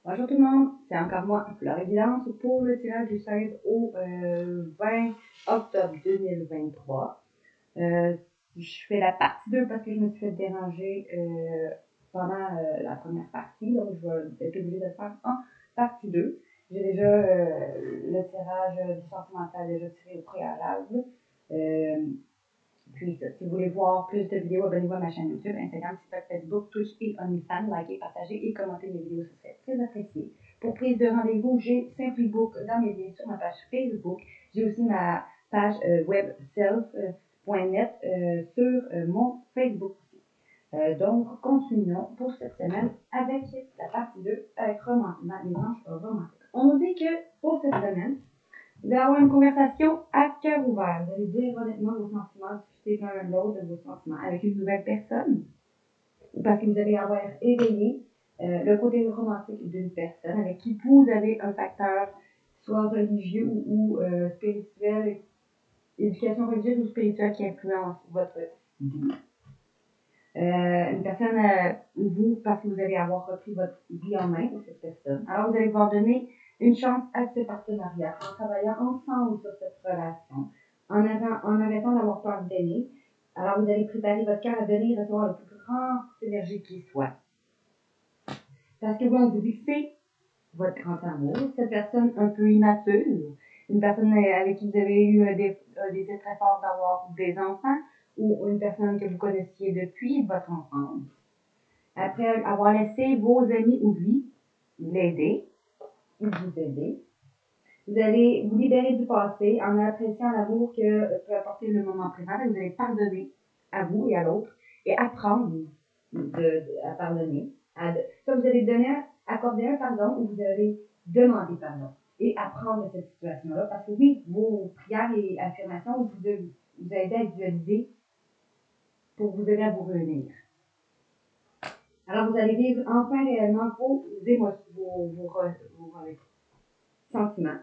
Bonjour tout le monde, c'est encore moi, Fleur Évidence, pour le tirage du 16 au 20 octobre 2023. Je fais la partie 2 parce que je me suis fait déranger pendant la première partie, donc je vais être obligée de le faire en partie 2. J'ai déjà le tirage du sentimental déjà tiré au préalable. Euh, Puis, si vous voulez voir plus de vidéos, abonnez-vous à ma chaîne YouTube, Instagram, TikTok, Facebook, Twitch et OnlyFans. Likez, partagez et commentez mes vidéos, ce serait très apprécié. Pour prise de rendez-vous, j'ai Simplybook dans mes liens sur ma page Facebook. J'ai aussi ma page web self.net sur mon Facebook aussi. Donc, continuons pour cette semaine avec la partie 2 avec les anges romantiques. On nous dit que pour cette semaine, vous allez avoir une conversation à cœur ouvert. Vous allez dire honnêtement vos sentiments, discuter l'un de l'autre de vos sentiments avec une nouvelle personne. Parce que vous allez avoir éveillé le côté romantique d'une personne avec qui vous avez un facteur soit religieux ou spirituel, éducation religieuse ou spirituelle qui influence votre vie. Une personne, vous, parce que vous allez avoir repris votre vie en main pour cette personne. Alors, vous allez pouvoir donner une chance à ce partenariat en travaillant ensemble sur cette relation, en arrêtant d'avoir peur d'aimer. Alors, vous allez préparer votre cœur à donner et recevoir le plus grand énergie qui soit. Parce que bon, vous dit que c'est votre grand amour, cette personne un peu immature, une personne avec qui vous avez eu des désirs très forts d'avoir des enfants, ou une personne que vous connaissiez depuis votre enfance. Après avoir laissé vos amis ou lui l'aider, ou vous aider, vous allez vous libérer du passé en appréciant l'amour que peut apporter le moment présent. Vous allez pardonner à vous et à l'autre et apprendre à pardonner. Ça, vous allez accorder un pardon ou vous allez demander pardon et apprendre de cette situation-là. Parce que oui, vos prières et affirmations vous aident à visualiser pour vous aider à vous réunir. Alors, vous allez vivre enfin réellement vos émotions, vos sentiments.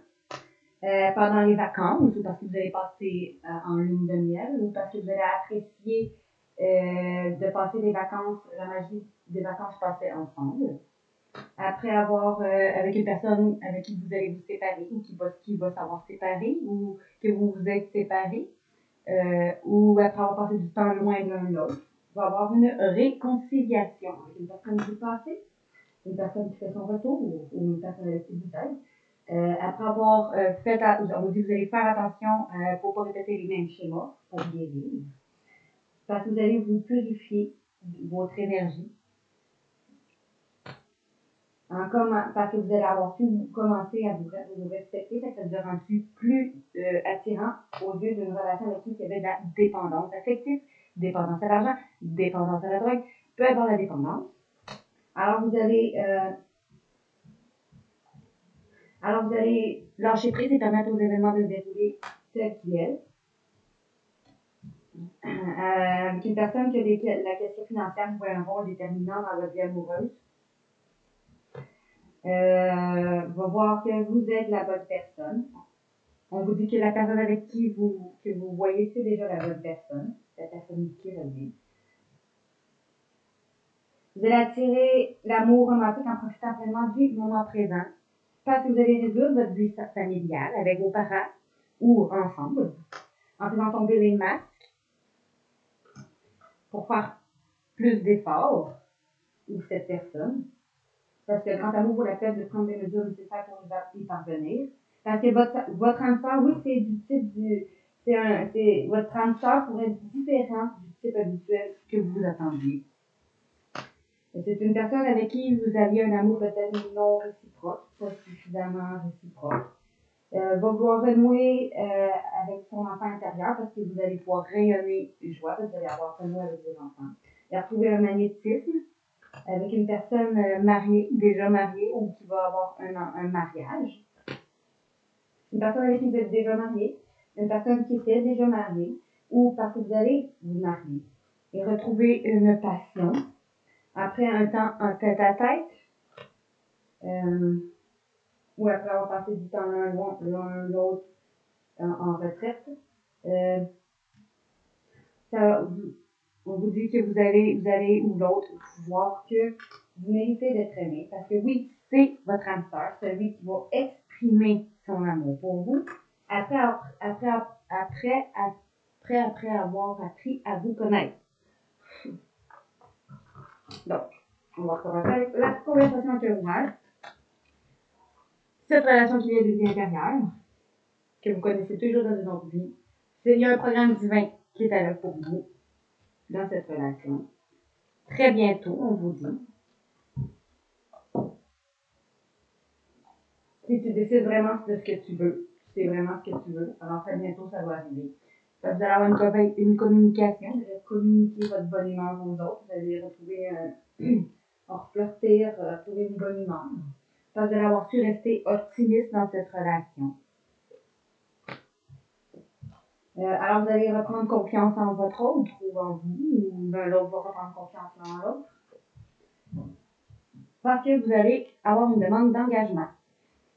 Pendant les vacances, ou parce que vous allez passer en lune de miel, ou parce que vous allez apprécier de passer des vacances, la magie des vacances passées ensemble. Après avoir, avec une personne avec qui vous allez vous séparer, ou qui va savoir séparer, ou que vous vous êtes séparés, ou après avoir passé du temps loin de l'un de l'autre, va avoir une réconciliation avec une personne du passé, une personne qui fait son retour, ou une personne avec qui vous êtes. Après avoir on vous dit que vous allez faire attention pour ne pas répéter les mêmes schémas pour guérir. Parce que vous allez vous purifier votre énergie. Parce que vous allez avoir pu commencer à vous respecter, ça vous a rendu plus attirant aux yeux d'une relation avec qui il y avait de la dépendance affective, dépendance à l'argent, dépendance à la drogue, peu importe la dépendance. Alors vous allez lâcher prise et permettre aux événements de se dérouler tels qu'ils est. Avec une personne qui a la question financière joue un rôle déterminant dans votre vie amoureuse. Va voir que vous êtes la bonne personne. On vous dit que la personne avec qui que vous voyez, c'est déjà la bonne personne. La personne qui revient. Vous allez attirer l'amour romantique en profitant pleinement du moment présent. Parce que vous allez résoudre votre vie familiale avec vos parents ou ensemble, en faisant tomber les masques pour faire plus d'efforts ou cette personne. Parce que le grand amour vaut la peine de prendre des mesures nécessaires pour y parvenir. Parce que votre âme sœur, oui, c'est du type votre âme sœur pourrait être différent du type habituel que vous attendiez. C'est une personne avec qui vous aviez un amour peut-être non réciproque, pas suffisamment réciproque. Va vouloir renouer avec son enfant intérieur parce que vous allez pouvoir rayonner joie, parce que vous allez avoir renoué avec vos enfants. Et retrouver un magnétisme avec une personne déjà mariée ou qui va avoir un mariage. Une personne avec qui vous êtes déjà marié, une personne qui était déjà mariée, ou parce que vous allez vous marier et retrouver une passion après un temps en tête-à-tête, ou après avoir passé du temps l'un l'autre en retraite. On vous dit que vous allez ou l'autre voir que Vous méritez d'être aimé parce que oui, c'est votre âme sœur, celui qui va exprimer son amour pour vous après avoir appris à vous connaître. Donc, on va commencer avec la conversation cœur ouvert. Cette relation qui vient de vie intérieure, que vous connaissez toujours dans une autre vie, il y a un programme divin qui est à l'œuvre pour vous dans cette relation. Très bientôt, on vous dit. Si tu décides vraiment de ce que tu veux, c'est vraiment ce que tu veux, alors très bientôt ça va arriver. Vous allez avoir une communication, vous allez communiquer votre bonne humeur aux autres, vous allez retrouver retrouver une bonne humeur. Vous allez avoir su rester optimiste dans cette relation. Alors, vous allez reprendre confiance en votre autre ou en vous, ou l'un l'autre va reprendre confiance en l'autre. Parce que vous allez avoir une demande d'engagement.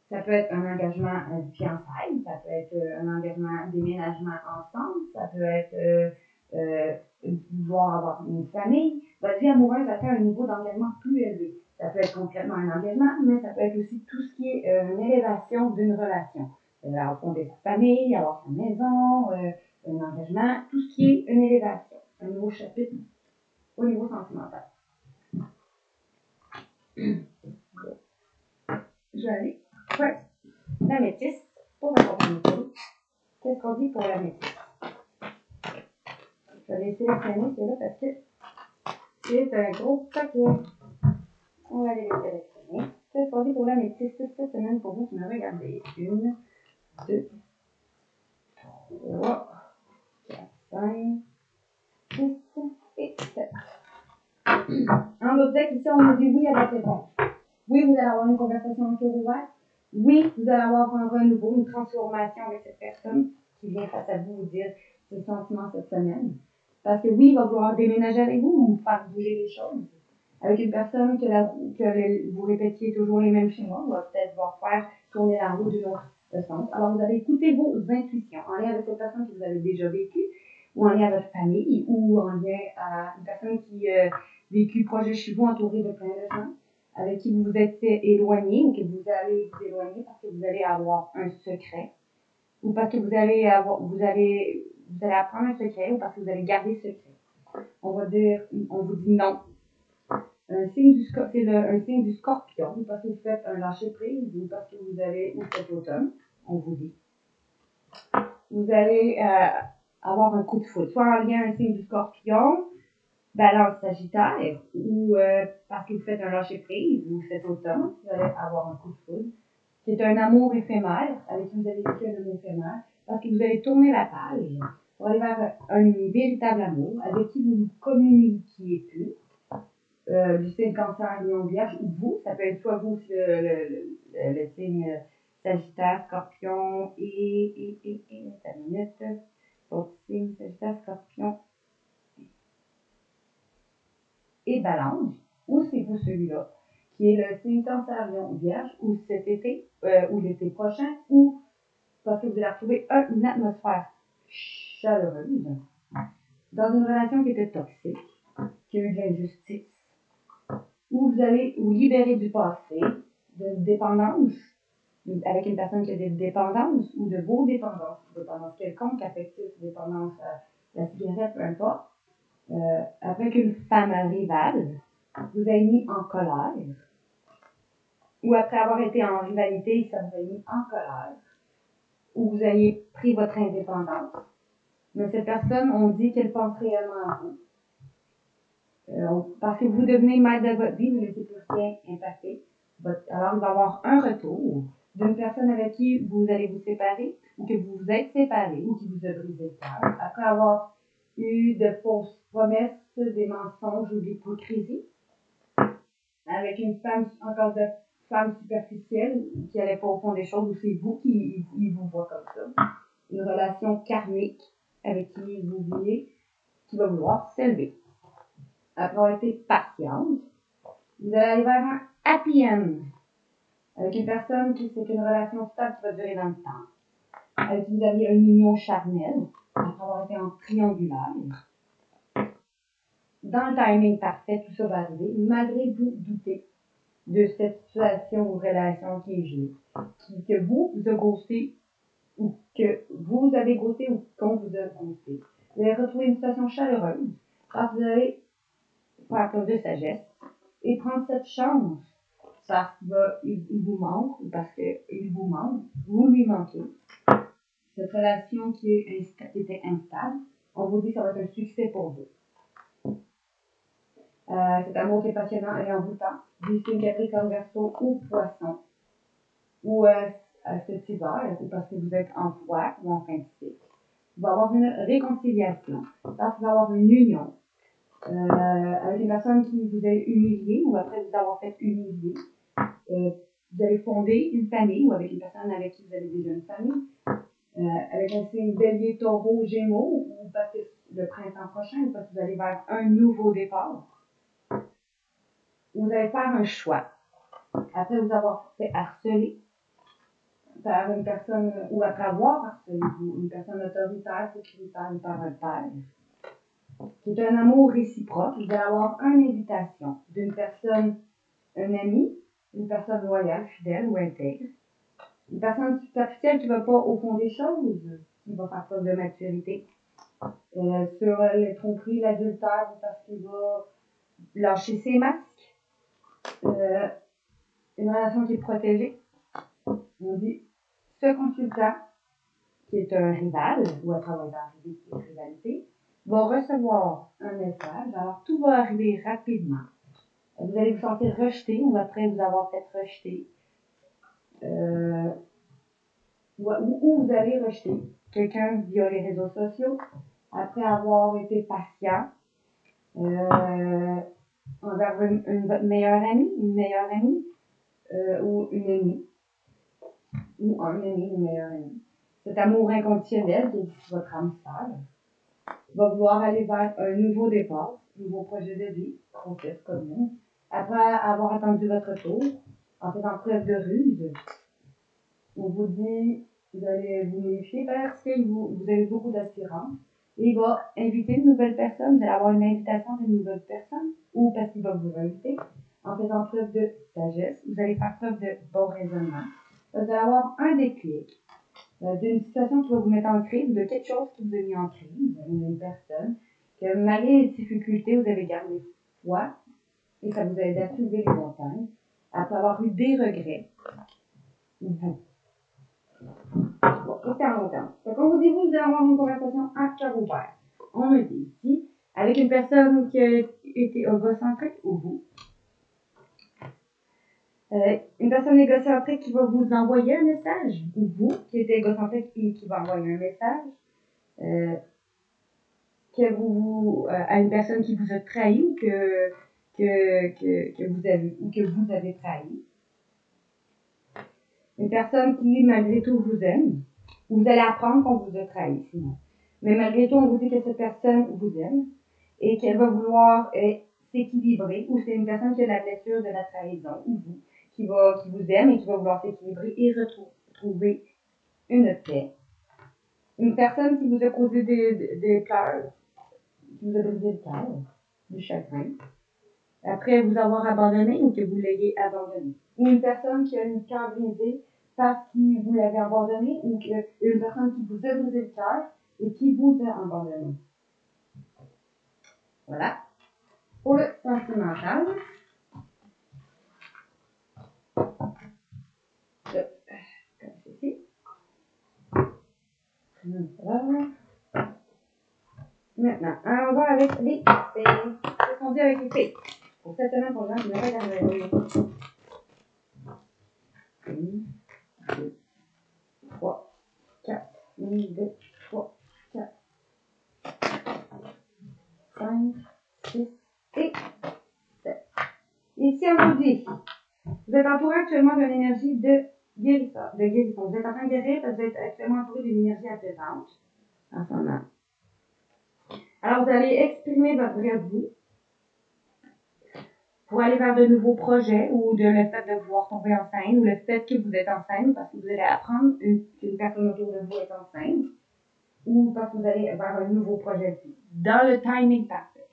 Ça peut être un engagement de fiançailles, ça peut être un engagement de déménagement ensemble, ça peut être vouloir avoir une famille. Votre vie amoureuse atteint un niveau d'engagement plus élevé. Ça peut être concrètement un engagement, mais ça peut être aussi tout ce qui est une élévation d'une relation. Alors, fonder sa famille, avoir sa maison, un engagement, tout ce qui est une élévation, un nouveau chapitre au niveau sentimental. Je vais aller. Ouais. L'améthyste, pour accompagner tout. Qu'est-ce qu'on dit pour l'améthyste? Je vais laisser sélectionner celui-là parce que c'est un gros paquet. On va aller les sélectionner. Qu'est-ce qu'on dit pour l'améthyste cette semaine pour vous qui me regardez? 1, 2, 3, 4, 5, 6 et 7. En d'autres textes, ici, on nous dit oui avec réponse. Oui, vous allez avoir une conversation en cœur ouvert. Oui, vous allez avoir un renouveau, une transformation avec cette personne qui vient face à vous dire ses sentiments cette semaine. Parce que oui, il va vouloir déménager avec vous ou faire bouger les choses. Avec une personne que vous répétiez toujours les mêmes schémas, va peut-être vouloir faire tourner la roue d'une autre sens. Alors, vous allez écouter vos intuitions en lien avec cette personne que vous avez déjà vécue, ou en lien à votre famille, ou en lien à une personne qui vécu proche de chez vous, entourée de plein de gens, avec qui vous vous êtes éloigné ou que vous allez vous éloigner parce que vous allez avoir un secret, ou parce que vous allez apprendre un secret, ou parce que vous allez garder ce secret. On vous dit non. C'est un signe du scorpion, ou parce que vous faites un lâcher prise, ou parce que ou cet automne, on vous dit. Vous allez avoir un coup de foudre, soit en lien un signe du scorpion, Balance Sagittaire, ou parce que vous faites un lâcher prise, ou cet automne, vous allez avoir un coup de foudre. C'est un amour éphémère, avec qui vous avez vécu un amour éphémère, parce que vous allez tourner la page pour aller vers un véritable amour, avec qui vous ne communiquiez plus. Du signe Cancer, Lion, Vierge, ou vous, ça peut être soit vous, le signe Sagittaire, Scorpion, la minute, votre signe Sagittaire, Scorpion, et Balance, ou c'est vous celui-là, qui est le signe Cancer, Lion, Vierge, ou cet été, ou l'été prochain, ou parce que vous allez retrouver une atmosphère chaleureuse, dans une relation qui était toxique, qui a eu de l'injustice, où vous allez vous libérer du passé, de dépendance, avec une personne qui a des dépendances, ou de vos dépendances, dépendance quelconque, affective, dépendance à la cigarette, peu importe, avec une femme rivale, vous avez mis en colère, ou après avoir été en rivalité, ça vous a mis en colère, ou vous avez pris votre indépendance. Mais cette personne, on dit qu'elle pense réellement à vous. Parce que vous devenez maître de votre vie, vous ne laissez plus rien impacter. Alors, il va y avoir un retour d'une personne avec qui vous allez vous séparer, ou que vous vous êtes séparé, ou qui vous a brisé le cœur, après avoir eu de fausses promesses, des mensonges ou de l'hypocrisie, avec une femme, encore de femme superficielle, qui n'allait pas au fond des choses, ou c'est vous qui vous voit comme ça. Une relation karmique avec qui vous vivez, qui va vouloir s'élever. Après avoir été patiente, vous allez aller vers un happy end. Avec une personne qui c'est une relation stable qui va durer dans le temps. Avec qui vous aviez une union charnelle, après avoir été en triangulaire. dans le timing parfait, tout ça va arriver, malgré vous doutez de cette situation ou relation qui est gelée, que vous a ghosté, ou que vous avez ghosté, ou qu'on vous a ghosté. Vous allez retrouver une situation chaleureuse, parce que vous allez faire preuve de sagesse, et prendre cette chance, parce qu'il vous manque, ou parce qu'il vous manque, vous lui manquez. Cette relation qui était instable, on vous dit que ça va être un succès pour vous. Cet amour qui est passionnant et envoûtant, Piscine, Capricorne, Verseau ou Poisson, ou cet hiver, ou parce que vous êtes en froid ou en fin de cycle. Il va y avoir une réconciliation, parce qu'il va y avoir une union avec une personne qui vous a humilié ou après vous avoir fait humilier. Vous allez fonder une famille ou avec une personne avec qui vous avez déjà une famille. Avec un signe Bélier, Taureau, Gémeaux, ou parce que le printemps prochain, ou parce que vous allez vers un nouveau départ. Vous allez faire un choix. Après vous avoir fait harceler par une personne, ou après avoir harcelé une personne autoritaire, sécuritaire ou par un père. C'est un amour réciproque. Vous allez avoir une invitation d'une personne, un ami, une personne loyale, fidèle ou intègre. Une personne superficielle qui ne va pas au fond des choses, qui va faire preuve de maturité. Sur les tromperies, l'adultère, parce qu'il va lâcher ses masques. Une relation qui est protégée. On dit, ce consultant, qui est un rival, ou à travers la rivalité, va recevoir un message. Alors, tout va arriver rapidement. Vous allez vous sentir rejeté, ou après vous avoir fait rejeter. Ou vous allez rejeter quelqu'un via les réseaux sociaux, après avoir été patient envers votre meilleure amie, une meilleure amie, ou une amie, ou un ami, une meilleure amie. Cet amour inconditionnel qui est votre âme sœur va vouloir aller vers un nouveau départ, un nouveau projet de vie, grossesse commune, après avoir attendu votre tour, en faisant preuve de ruse. On vous dit, vous allez vous méfier parce que vous avez beaucoup d'attirance. Et il va inviter une nouvelle personne, vous allez avoir une invitation d'une nouvelle personne, ou parce qu'il va vous inviter, en faisant preuve de sagesse, vous allez faire preuve de bon raisonnement. Vous allez avoir un déclic d'une situation qui va vous mettre en crise, de quelque chose qui vous a mis en crise, une personne, que malgré les difficultés, vous avez gardé foi, et ça vous a aidé à soulever les montagnes, après avoir eu des regrets. Vous. Bon, ça c'est à long terme. Donc, on vous dit, vous allez avoir une conversation à cœur ouvert. On me dit ici, avec une personne qui a été égocentrique ou vous. Une personne égocentrique qui va vous envoyer un message, ou vous qui êtes égocentrique et qui va envoyer un message, à une personne qui vous a trahi ou que vous avez trahi. Une personne qui, malgré tout, vous aime. Vous allez apprendre qu'on vous a trahi, sinon. Mais malgré tout, on vous dit que cette personne vous aime et qu'elle va vouloir s'équilibrer, ou c'est une personne qui a la blessure de la trahison, ou vous, qui vous aime et qui va vouloir s'équilibrer et retrouver une paix. Une personne qui vous a causé des pleurs, qui vous a brisé le cœur, du chagrin, après vous avoir abandonné ou que vous l'ayez abandonné. Ou une personne qui a une cœur brisé parce que vous l'avez abandonné, ou une personne qui vous a brisé le cœur et qui vous a abandonné. Voilà. Pour le sentimental, comme ceci. Maintenant, on va avec les filles. Qu'est-ce qu'on dit avec les filles? Pour cette semaine, pour les gens qui n'ont pas gardé. 1, 2, 3, 4. 1, 2, 3, 4, 5, 6 et 7. Ici, on vous dit, vous êtes entouré actuellement d'une énergie de guérison. Vous êtes en train de guérir parce que vous êtes actuellement entouré d'une énergie apaisante en ce moment. Alors, vous allez exprimer votre vrai vous pour aller vers de nouveaux projets, ou de le fait de pouvoir tomber enceinte, ou le fait que vous êtes enceinte parce que vous allez apprendre qu'une personne autour de vous est enceinte, ou parce que vous allez vers un nouveau projet de vie, dans le timing parfait.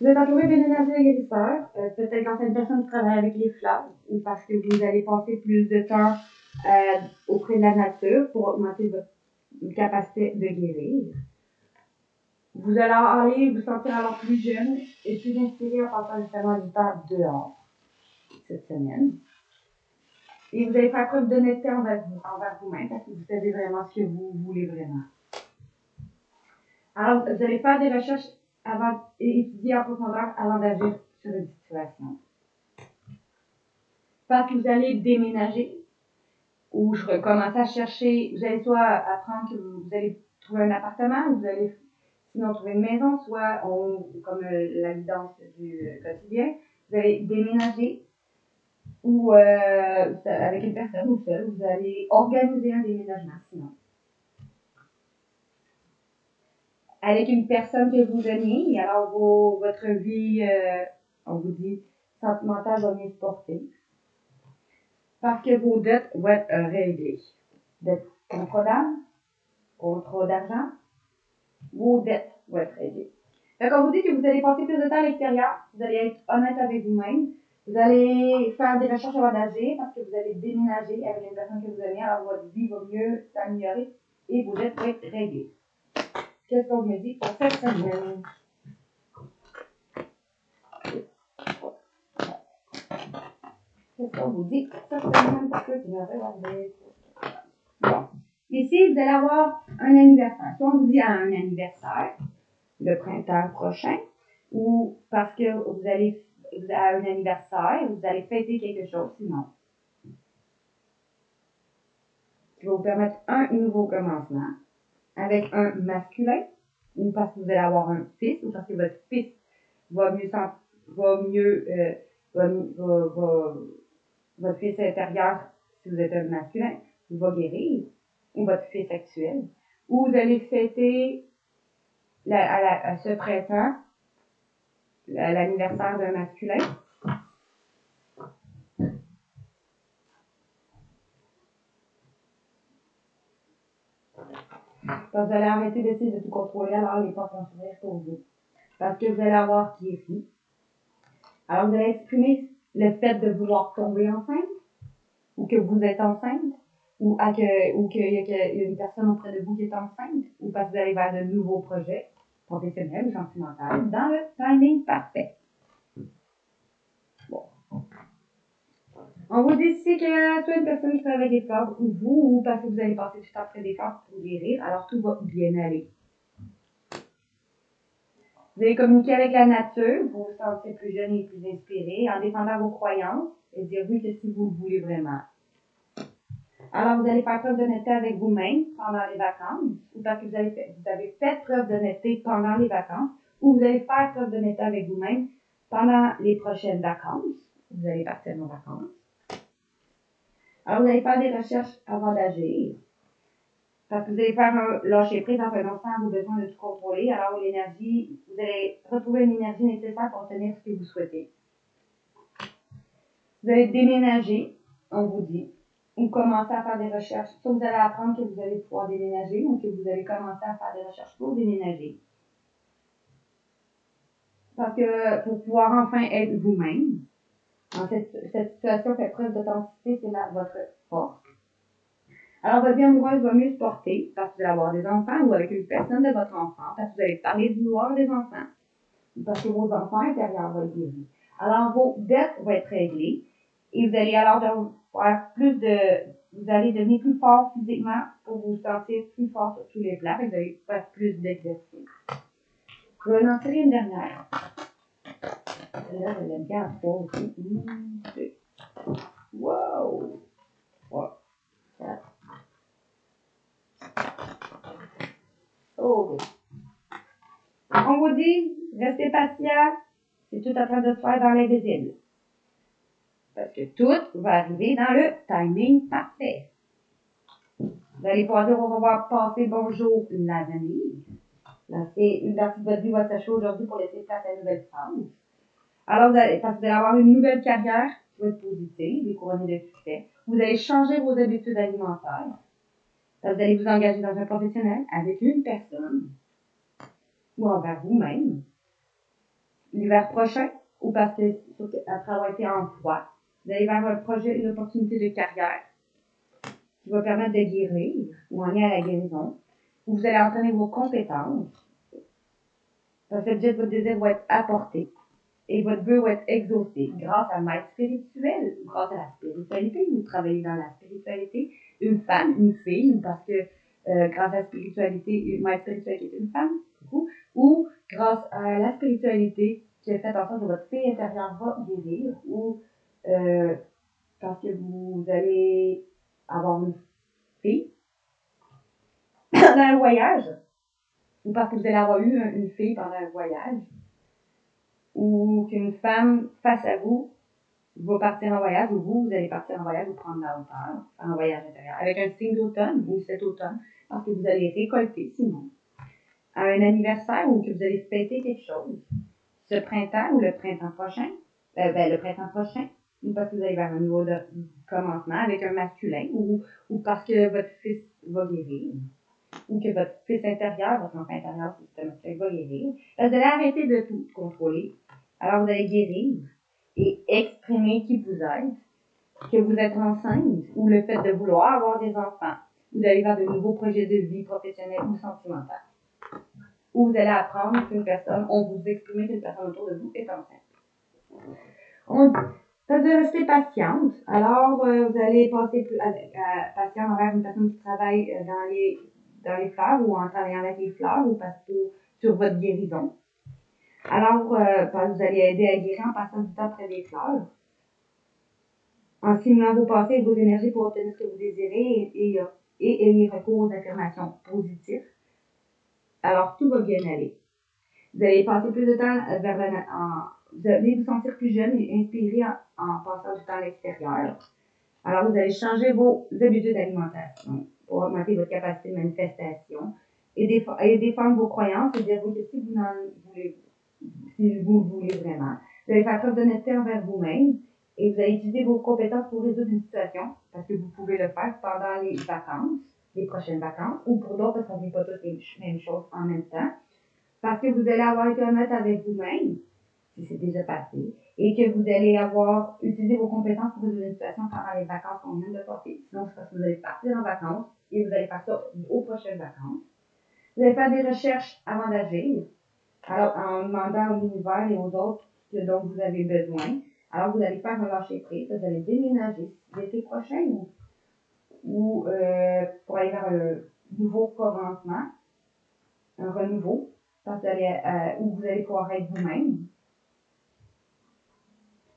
Vous êtes entouré d'une énergie de guérisseur, peut-être quand c'est une personne qui travaille avec les fleurs, ou parce que vous allez passer plus de temps auprès de la nature pour augmenter votre capacité de guérir. Vous allez aller vous sentir alors plus jeune et plus inspiré en passant justement du temps dehors cette semaine. Et vous allez faire preuve d'honnêteté envers vous-même parce que vous savez vraiment ce que vous voulez vraiment. Alors, vous allez faire des recherches avant et étudier en profondeur avant d'agir sur une situation. Parce que vous allez déménager ou je recommence à chercher, vous allez soit apprendre que vous allez trouver un appartement ou vous allez sinon trouver une maison, soit comme la guidance du quotidien, vous allez déménager ou avec une personne ou seul, vous allez organiser un déménagement sinon. Avec une personne que vous aimez, et alors votre vie, on vous dit, sentimentale va mieux se porter. Parce que vos dettes vont être réglées. Dettes contrôle d'argent, vos dettes vont être réglées. Donc, on vous dit que vous allez passer plus de temps à l'extérieur, vous allez être honnête avec vous-même, vous allez faire des recherches avant d'agir parce que vous allez déménager avec une personne que vous aimez, alors votre vie va mieux s'améliorer et vos dettes vont être réglées. Qu'est-ce qu'on me dit pour cette semaine? Qu'est-ce qu'on vous dit pour cette semaine pour ceux qui me regardent? Bon. Ici, vous allez avoir un anniversaire. Soit on vous dit un anniversaire, le printemps prochain, ou parce que vous avez un anniversaire, vous allez fêter quelque chose, sinon. Je vais vous permettre un nouveau commencement avec un masculin, ou parce que vous allez avoir un fils, ou parce que votre fils votre fils intérieur, si vous êtes un masculin, va guérir, ou votre fils actuel, ou vous allez fêter à ce printemps l'anniversaire d'un masculin. Parce que vous allez arrêter d'essayer de tout contrôler, alors les portes vont s'ouvrir pour vous. Parce que vous allez avoir guéri. Alors vous allez exprimer le fait de vouloir tomber enceinte, ou que vous êtes enceinte, ou qu'il y a une personne auprès de vous qui est enceinte, ou parce que vous allez vers de nouveaux projets professionnels ou sentimentaux dans le timing parfait. Bon. On vous dit ici que soit une personne qui travaille avec des fleurs, ou vous, ou parce que vous allez passer du temps près des fleurs pour guérir, alors tout va bien aller. Vous allez communiquer avec la nature pour vous sentir plus jeune et plus inspiré en défendant vos croyances et dire oui que si vous le voulez vraiment. Alors, vous allez faire preuve d'honnêteté avec vous-même pendant les vacances, ou parce que vous avez fait preuve d'honnêteté pendant les vacances, ou vous allez faire preuve d'honnêteté avec vous-même pendant les prochaines vacances. Vous allez partir en vacances. Alors, vous allez faire des recherches avant d'agir. Parce que vous allez faire un lâcher prise en renonçant à vos besoins de tout contrôler. Alors, l'énergie, vous allez retrouver une énergie nécessaire pour obtenir ce que vous souhaitez. Vous allez déménager, on vous dit, ou commencer à faire des recherches. Soit vous allez apprendre que vous allez pouvoir déménager, ou que vous allez commencer à faire des recherches pour déménager. Parce que pour pouvoir enfin être vous-même, dans cette situation fait preuve d'authenticité, c'est votre force. Alors, votre vie amoureuse va mieux se porter parce que vous allez avoir des enfants ou avec une personne de votre enfant, parce que vous allez parler du vouloir des enfants, parce que vos enfants intérieurs vont être guéris. Alors, vos dettes vont être réglées et vous allez alors faire vous allez devenir plus fort physiquement pour vous sentir plus fort sur tous les plans et vous allez faire plus d'exercice. Je vais en tirer une dernière. Là, je l'aime bien à 3 aussi. 1, 2. Wow! 3, 4. Oh, on vous dit, restez patient, c'est tout en train de se faire dans l'invisible. Parce que tout va arriver dans le timing parfait. Vous allez pouvoir dire au revoir, passer bonjour l'avenir. Une partie de votre vie va s'achever aujourd'hui pour laisser place à une nouvelle phase. Alors, parce que vous allez avoir une nouvelle carrière qui va être positive, et couronnée de succès. Vous allez changer vos habitudes alimentaires. Parce que vous allez vous engager dans un professionnel avec une personne ou envers vous-même. l'hiver prochain ou parce que, après avoir été en froid, vous allez vers un projet, une opportunité de carrière qui va permettre de guérir ou en lien à la guérison, où vous allez entraîner vos compétences, parce que votre désir va être apporté et votre vœu va être exaucé grâce à un maître spirituel, grâce à la spiritualité. Vous travaillez dans la spiritualité, une femme, une fille, parce que grâce à la spiritualité, une maître spirituelle est une femme, ou grâce à la spiritualité qui a fait en sorte que votre fille intérieure va guérir, ou parce que vous allez avoir une fille pendant un voyage, ou parce que vous allez avoir eu une fille pendant un voyage, ou qu'une femme face à vous va partir en voyage, ou vous allez partir en voyage ou prendre la hauteur, faire un voyage intérieur, avec un signe d'automne ou cet automne, parce que vous allez récolter, sinon, à un anniversaire ou que vous allez fêter quelque chose, ce printemps ou le printemps prochain, le printemps prochain, ou parce que vous allez vers un nouveau commencement avec un masculin, ou parce que votre fils va guérir, ou que votre fils intérieur, votre enfant intérieur, systématique, va guérir. Vous allez arrêter de tout contrôler. Alors vous allez guérir et exprimer qui vous êtes, que vous êtes enceinte, ou le fait de vouloir avoir des enfants, ou d'aller vers de nouveaux projets de vie professionnels ou sentimentaux. Ou vous allez apprendre qu'une personne, on vous exprime qu'une personne autour de vous est enceinte. On dit, ça veut rester patiente. Alors, vous allez passer patient envers une personne qui travaille dans les fleurs ou en travaillant avec les fleurs ou parce que sur votre guérison. Alors, vous allez aider à guérir en passant du temps près des fleurs, en simulant vos pensées et vos énergies pour obtenir ce que vous désirez et ayez recours aux affirmations positives. Alors, tout va bien aller. Vous allez passer plus de temps vous allez vous sentir plus jeune et inspiré en passant du temps à l'extérieur. Alors, vous allez changer vos habitudes d'alimentation pour augmenter votre capacité de manifestation et défendre vos croyances et dire que si vous le voulez vraiment, vous allez faire preuve d'honnêteté envers vous-même et vous allez utiliser vos compétences pour résoudre une situation parce que vous pouvez le faire pendant les vacances, les prochaines vacances, ou pour d'autres parce qu'on ne vit pas toutes les mêmes choses en même temps. Parce que vous allez avoir été honnête avec vous-même, si c'est déjà passé, et que vous allez avoir utilisé vos compétences pour résoudre une situation pendant les vacances qu'on vient de passer. Sinon, c'est parce que vous allez partir en vacances et vous allez faire ça aux prochaines vacances. Vous allez faire des recherches avant d'agir. Alors, en demandant à l'univers et aux autres ce dont vous avez besoin. Alors, vous allez faire un lâcher-prise. Vous allez déménager l'été prochain ou pour aller vers un nouveau commencement, un renouveau. Où vous allez pouvoir être vous-même.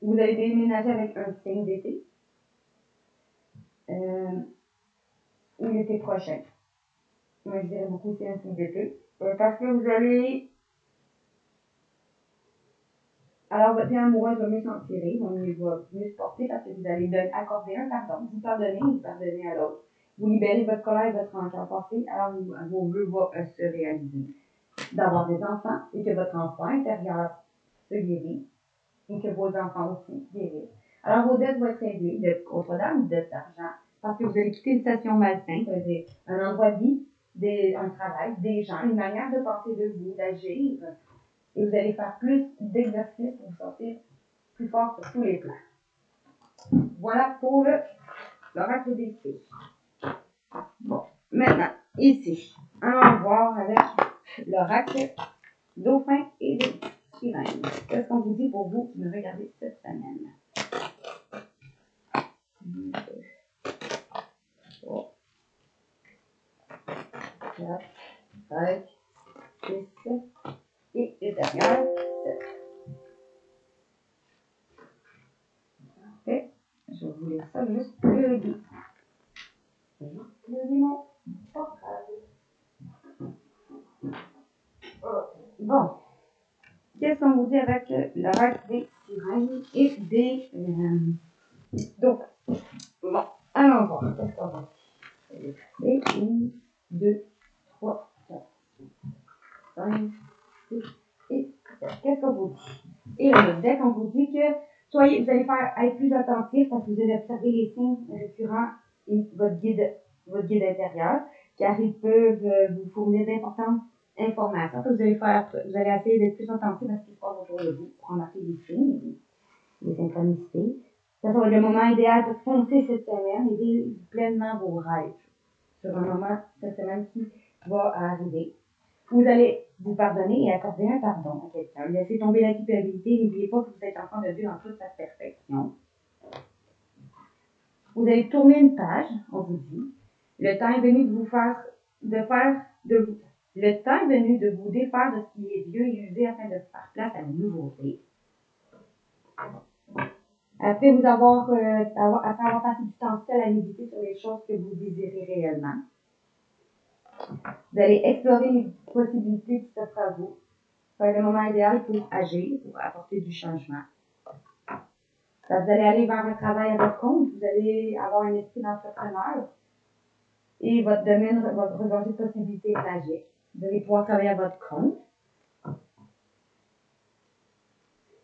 Vous allez déménager avec un signe d'été. Ou l'été prochain. Moi, je dirais beaucoup c'est un signe d'été. Parce que vous allez... Alors, votre bien amoureux va mieux s'en tirer, va mieux se porter parce que vous allez accorder un pardon. Vous pardonnez à l'autre. Vous libérez votre colère et votre rancœur passé, alors vos vœux vont se réaliser. D'avoir des enfants et que votre enfant intérieur se guérit et que vos enfants aussi guérissent. Alors, vos dettes vont être réglées, dettes contre dame, dettes d'argent, parce que vous allez quitter une station malsaine, c'est-à-dire un endroit de vie, un travail, des gens, une manière de penser de vous, d'agir, et vous allez faire plus d'exercices pour vous sentir plus fort sur tous les plans. Voilà pour l'oracle des filles. Bon, maintenant, ici, allons voir avec l'oracle dauphin et des sirènes. Qu'est-ce qu'on vous dit pour vous qui me regardez cette semaine? 1, 2, 3, 4, 5, 6, et le dernier, 7. Parfait. Je vais vous lire ça juste le guide. Le démon portable. Bon. Qu'est-ce qu'on vous dit avec l'oracle des sirènes et des dauphins? Bon, allons voir. Qu'est-ce qu'on va dire? 1, 2, 3, 4, 5, 6 et 7. Qu'est-ce qu'on vous dit? Et le deck, on vous dit que vous allez être plus attentif parce que vous allez observer les signes récurrents et votre guide intérieur, car ils peuvent vous fournir d'importantes informations. Vous allez essayer d'être plus attentif à ce qui se passe autour de vous pour remarquer des signes, des synchronicités. Ça va être le moment idéal pour foncer cette semaine et vivre pleinement vos rêves sur un moment cette semaine qui va arriver. Vous allez vous pardonner et accorder un pardon à quelqu'un. Laissez tomber la culpabilité. N'oubliez pas que vous êtes enfant de Dieu dans toute sa perfection. Vous allez tourner une page, on vous dit. Le temps est venu le temps est venu de vous défaire de ce qui est vieux et usé afin de faire place à la nouveauté. Après après avoir passé du temps seul à méditer sur les choses que vous désirez réellement, vous allez explorer les possibilités qui s'offrent à vous. Ça va être le moment idéal pour agir, pour apporter du changement. Vous allez aller vers un travail à votre compte, vous allez avoir un esprit d'entrepreneur et votre domaine va regorger de possibilités magiques. Vous allez pouvoir travailler à votre compte.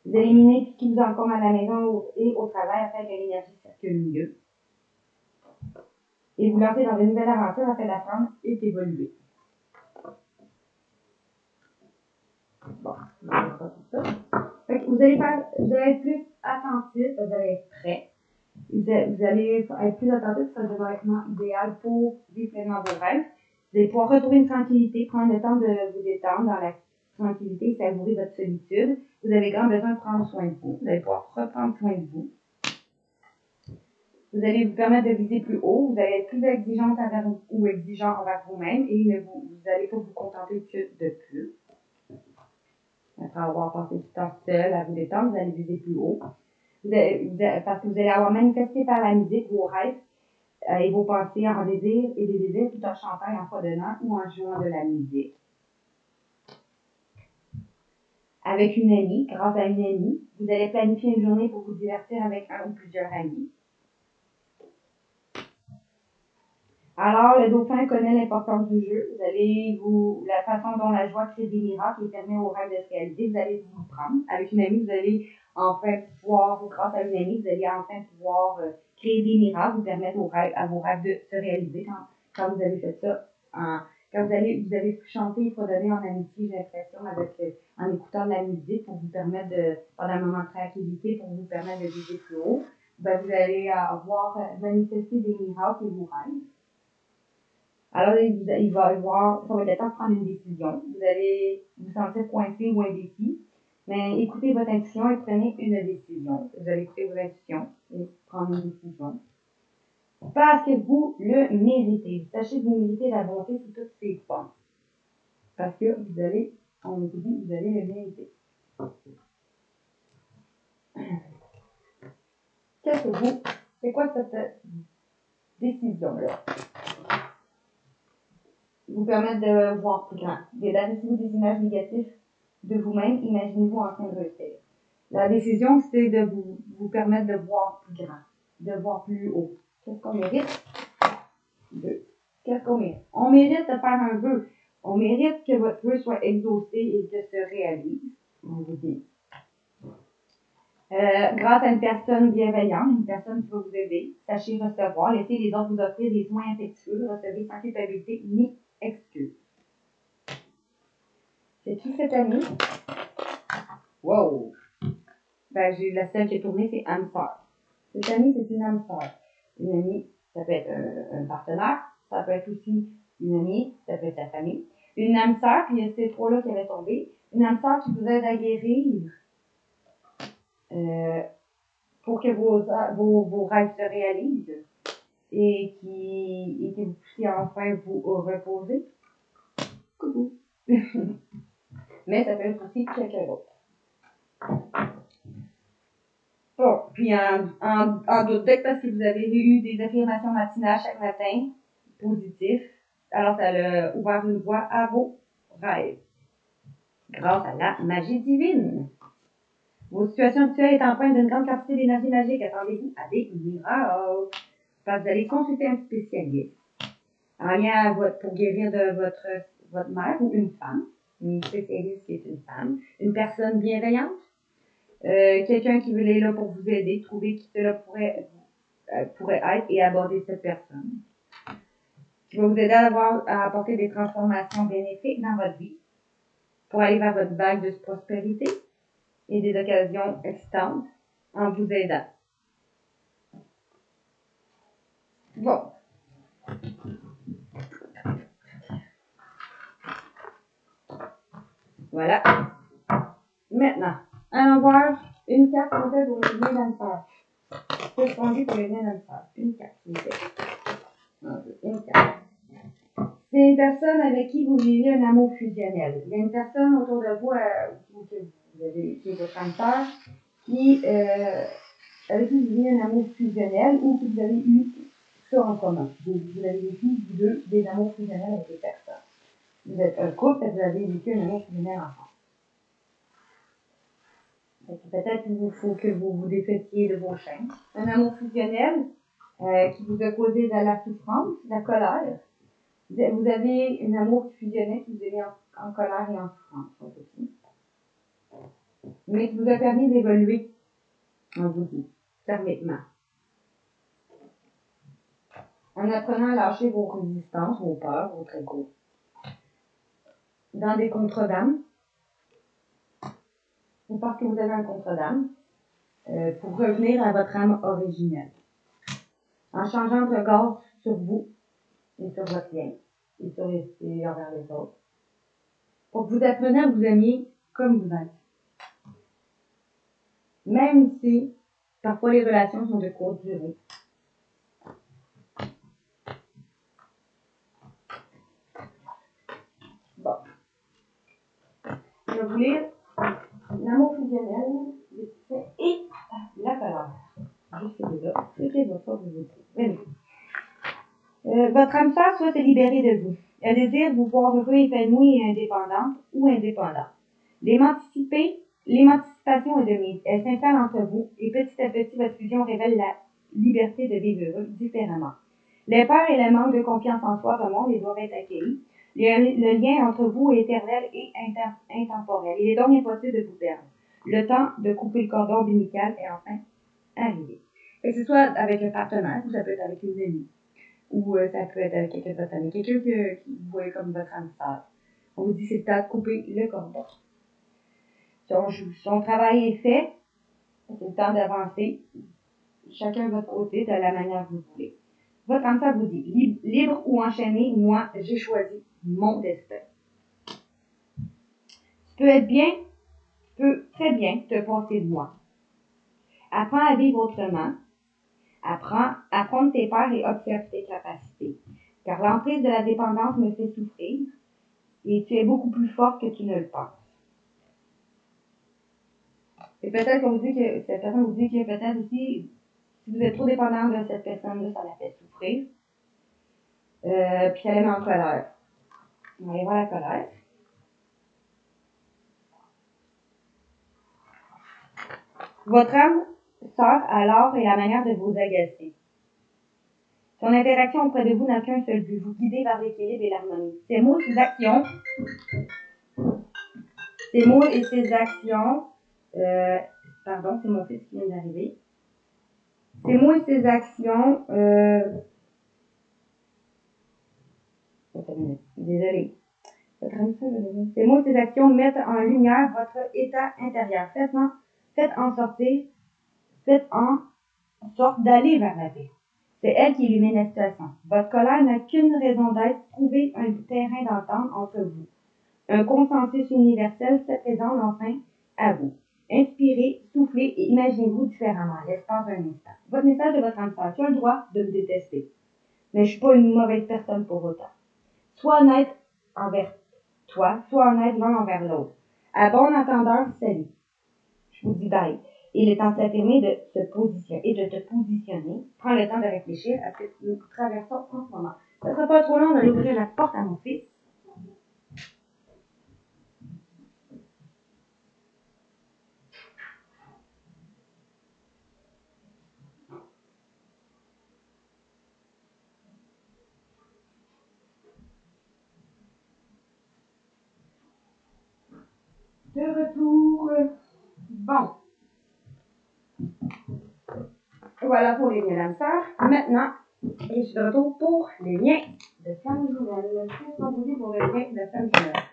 Vous éliminez ce qui vous encombre à la maison et au travail afin que l'énergie circule mieux. Et vous lancez dans une nouvelle aventure afin d'apprendre et d'évoluer. Bon, pas tout ça. Vous allez être plus attentif, vous allez être prêt. Vous allez être plus attentif, ça devrait être idéal pour vivre pleinement vos rêves. Vous allez pouvoir retrouver une tranquillité, prendre le temps de vous détendre dans la tranquillité, savourer votre solitude. Vous avez grand besoin de prendre soin de vous. Vous allez pouvoir reprendre soin de vous. Vous allez vous permettre de viser plus haut. Vous allez être plus exigeante ou exigeant envers vous-même et vous n'allez pas vous contenter que de plus. Après avoir passé du temps seul à vous détendre, vous allez viser plus haut. Parce que vous allez avoir manifesté par la musique vos rêves et vos pensées en désir et des désirs tout en chantant et en fredonnant ou en jouant de la musique. Avec une amie, grâce à une amie, vous allez planifier une journée pour vous divertir avec un ou plusieurs amis. Alors, le dauphin connaît l'importance du jeu. La façon dont la joie crée des miracles et permet aux rêves de se réaliser, vous allez vous prendre. Avec une amie, vous allez enfin pouvoir, grâce à une amie, vous allez enfin pouvoir créer des miracles, vous permettre à vos rêves de se réaliser quand vous avez fait ça. Quand vous avez chanté et fredonner en amitié, j'ai l'impression, en écoutant de la musique pour vous permettre pendant un moment de tranquillité, pour vous permettre de viser plus haut, ben, vous allez avoir manifesté des miracles et vos rêves. Alors, ça va être le temps de prendre une décision. Vous allez vous sentir coincé ou indécis, mais écoutez votre intuition et prenez une décision. Vous allez écouter vos intuitions et prendre une décision. Parce que vous le méritez. Sachez que vous méritez la bonté sous toutes ses formes. Parce que on vous dit, vous allez le mériter. C'est quoi cette décision-là? Vous permettre de voir plus grand. D'arrêter des images négatives de vous-même, imaginez-vous en train de réussir. La décision, c'est de vous permettre de voir plus grand, de voir plus haut. Qu'est-ce qu'on mérite? Qu'est-ce qu'on mérite? On mérite de faire un vœu. On mérite que votre vœu soit exaucé et que se réalise. On vous dit. Grâce à une personne bienveillante, une personne qui va vous aider, sachez recevoir, laissez les autres vous offrir des soins affectueux, recevez sans culpabilité ni excuse. C'est tout cette année. Wow! Ben, la seule qui est tournée, c'est âme sœur. Cette année, c'est une âme sœur. Une amie, ça peut être un partenaire, ça peut être aussi une amie, ça peut être sa famille. Une âme sœur, puis il y a ces trois-là qui avaient tombé. Une âme sœur qui vous aide à guérir pour que vos rêves se réalisent et que vous puissiez enfin vous reposer. Coucou! Mais ça peut être aussi quelqu'un d'autre. Bon, puis en doute parce que vous avez eu des affirmations matinales chaque matin, positives, alors ça a ouvert une voie à vos rêves. Grâce à la magie divine. Vos situations actuelles est empreintes d'une grande quantité d'énergie magique. Attendez-vous à des miracles. Parce que vous allez consulter un spécialiste en lien pour guérir de votre mère ou une femme, une spécialiste qui est une femme, une personne bienveillante, quelqu'un qui est là pour vous aider, trouver qui cela pourrait être et aborder cette personne. Qui va vous aider à apporter des transformations bénéfiques dans votre vie. pour aller vers votre vague de prospérité et des occasions excitantes en vous aidant. Bon. Voilà. Maintenant, allons voir une carte en fait pour les liens dans le fer. Qu'est-ce qu'on dit pour les liens dans le fer? Une carte, s'il vous plaît. Une carte. C'est une personne avec qui vous vivez un amour fusionnel. Il y a une personne autour de vous, qui est votre âme sœur, avec qui vous vivez un amour fusionnel ou que vous avez eu ça en commun. Vous avez vécu, vous deux, des amours fusionnels avec des personnes. Vous êtes un couple et vous avez vécu un amour fusionnel ensemble. Peut-être qu'il vous faut que vous vous défaissiez de vos chaînes. Un amour fusionnel qui vous a causé de la souffrance, de la colère. Vous avez un amour fusionnel qui vous a mis en colère et en souffrance aussi. Mais qui vous a permis d'évoluer, on vous dit, fermement. En apprenant à lâcher vos résistances, vos peurs, votre ego. Dans des contrats d'âme, ou parce que vous avez un contrat d'âme, pour revenir à votre âme originelle. En changeant de regard sur vous et sur votre lien, et envers les autres. Pour que vous appreniez à vous aimer comme vous êtes. Même si, parfois, les relations sont de courte durée. Bon. Je vais vous lire l'amour fusionnel, les succès et la colère. Juste ces deux-là. C'était votre fois que vous dites. Votre âme sœur souhaite se libérer de vous. Elle désire vous voir heureux, épanoui et indépendante ou indépendant. L'émancipation est de mise. Elle s'installe entre vous et petit à petit, votre fusion révèle la liberté de vivre heureux différemment. Les peurs et le manque de confiance en soi remontent et doivent être accueillis. Le lien entre vous est éternel et intemporel. Il est donc impossible de vous perdre. Le temps de couper le cordon ombilical est enfin arrivé. Que ce soit avec un partenaire ou ça peut être avec une amie. Ou ça peut être avec quelqu'un de votre famille. Quelqu'un que vous voyez comme votre âme sœur. On vous dit c'est le temps de couper le cordon. Son travail est fait. C'est le temps d'avancer. Chacun de votre côté de la manière que vous voulez. Votre âme sœur vous dit libre ou enchaîné, moi j'ai choisi mon destin. Tu peux être bien, tu peux très bien te passer de moi. Apprends à vivre autrement. Apprends tes peurs et observe tes capacités. Car l'emprise de la dépendance me fait souffrir et tu es beaucoup plus fort que tu ne le penses. Et peut-être qu'on vous dit que cette personne vous dit que peut-être aussi, si vous êtes trop dépendant de cette personne-là, ça la fait souffrir. Puis ça la met en colère. On va aller voir la colère. Votre âme sœur alors est la manière de vous agacer. Son interaction auprès de vous n'a qu'un seul but, vous guider vers l'équilibre et l'harmonie. Ces mots et ces actions, pardon, c'est mon fils qui vient d'arriver. Ces mots et ces actions, désolée. Ces mots et ces actions mettent en lumière votre état intérieur. Faites en sorte d'aller vers la paix. C'est elle qui illumine la situation. Votre colère n'a qu'une raison d'être, trouver un terrain d'entente entre vous. Un consensus universel se présente enfin à vous. Inspirez, soufflez et imaginez-vous différemment, l'espace d'un instant. Votre message de votre âme sœur, tu as le droit de me détester. Mais je ne suis pas une mauvaise personne pour autant. Sois honnête envers toi, sois honnête l'un envers l'autre. À bon entendeur, salut. Je vous dis bye. Il est temps de s'affirmer de se positionner et de te positionner. Prends le temps de réfléchir à ce que nous traversons en ce moment. Ça ne sera pas trop long, on va ouvrir la porte à mon fils. De retour. Bon. Voilà pour les liens d'âme sœur. Maintenant, je suis de retour pour les liens de femme jumelle. Qu'est-ce qu'on vous dit pour les liens de femme jumelle?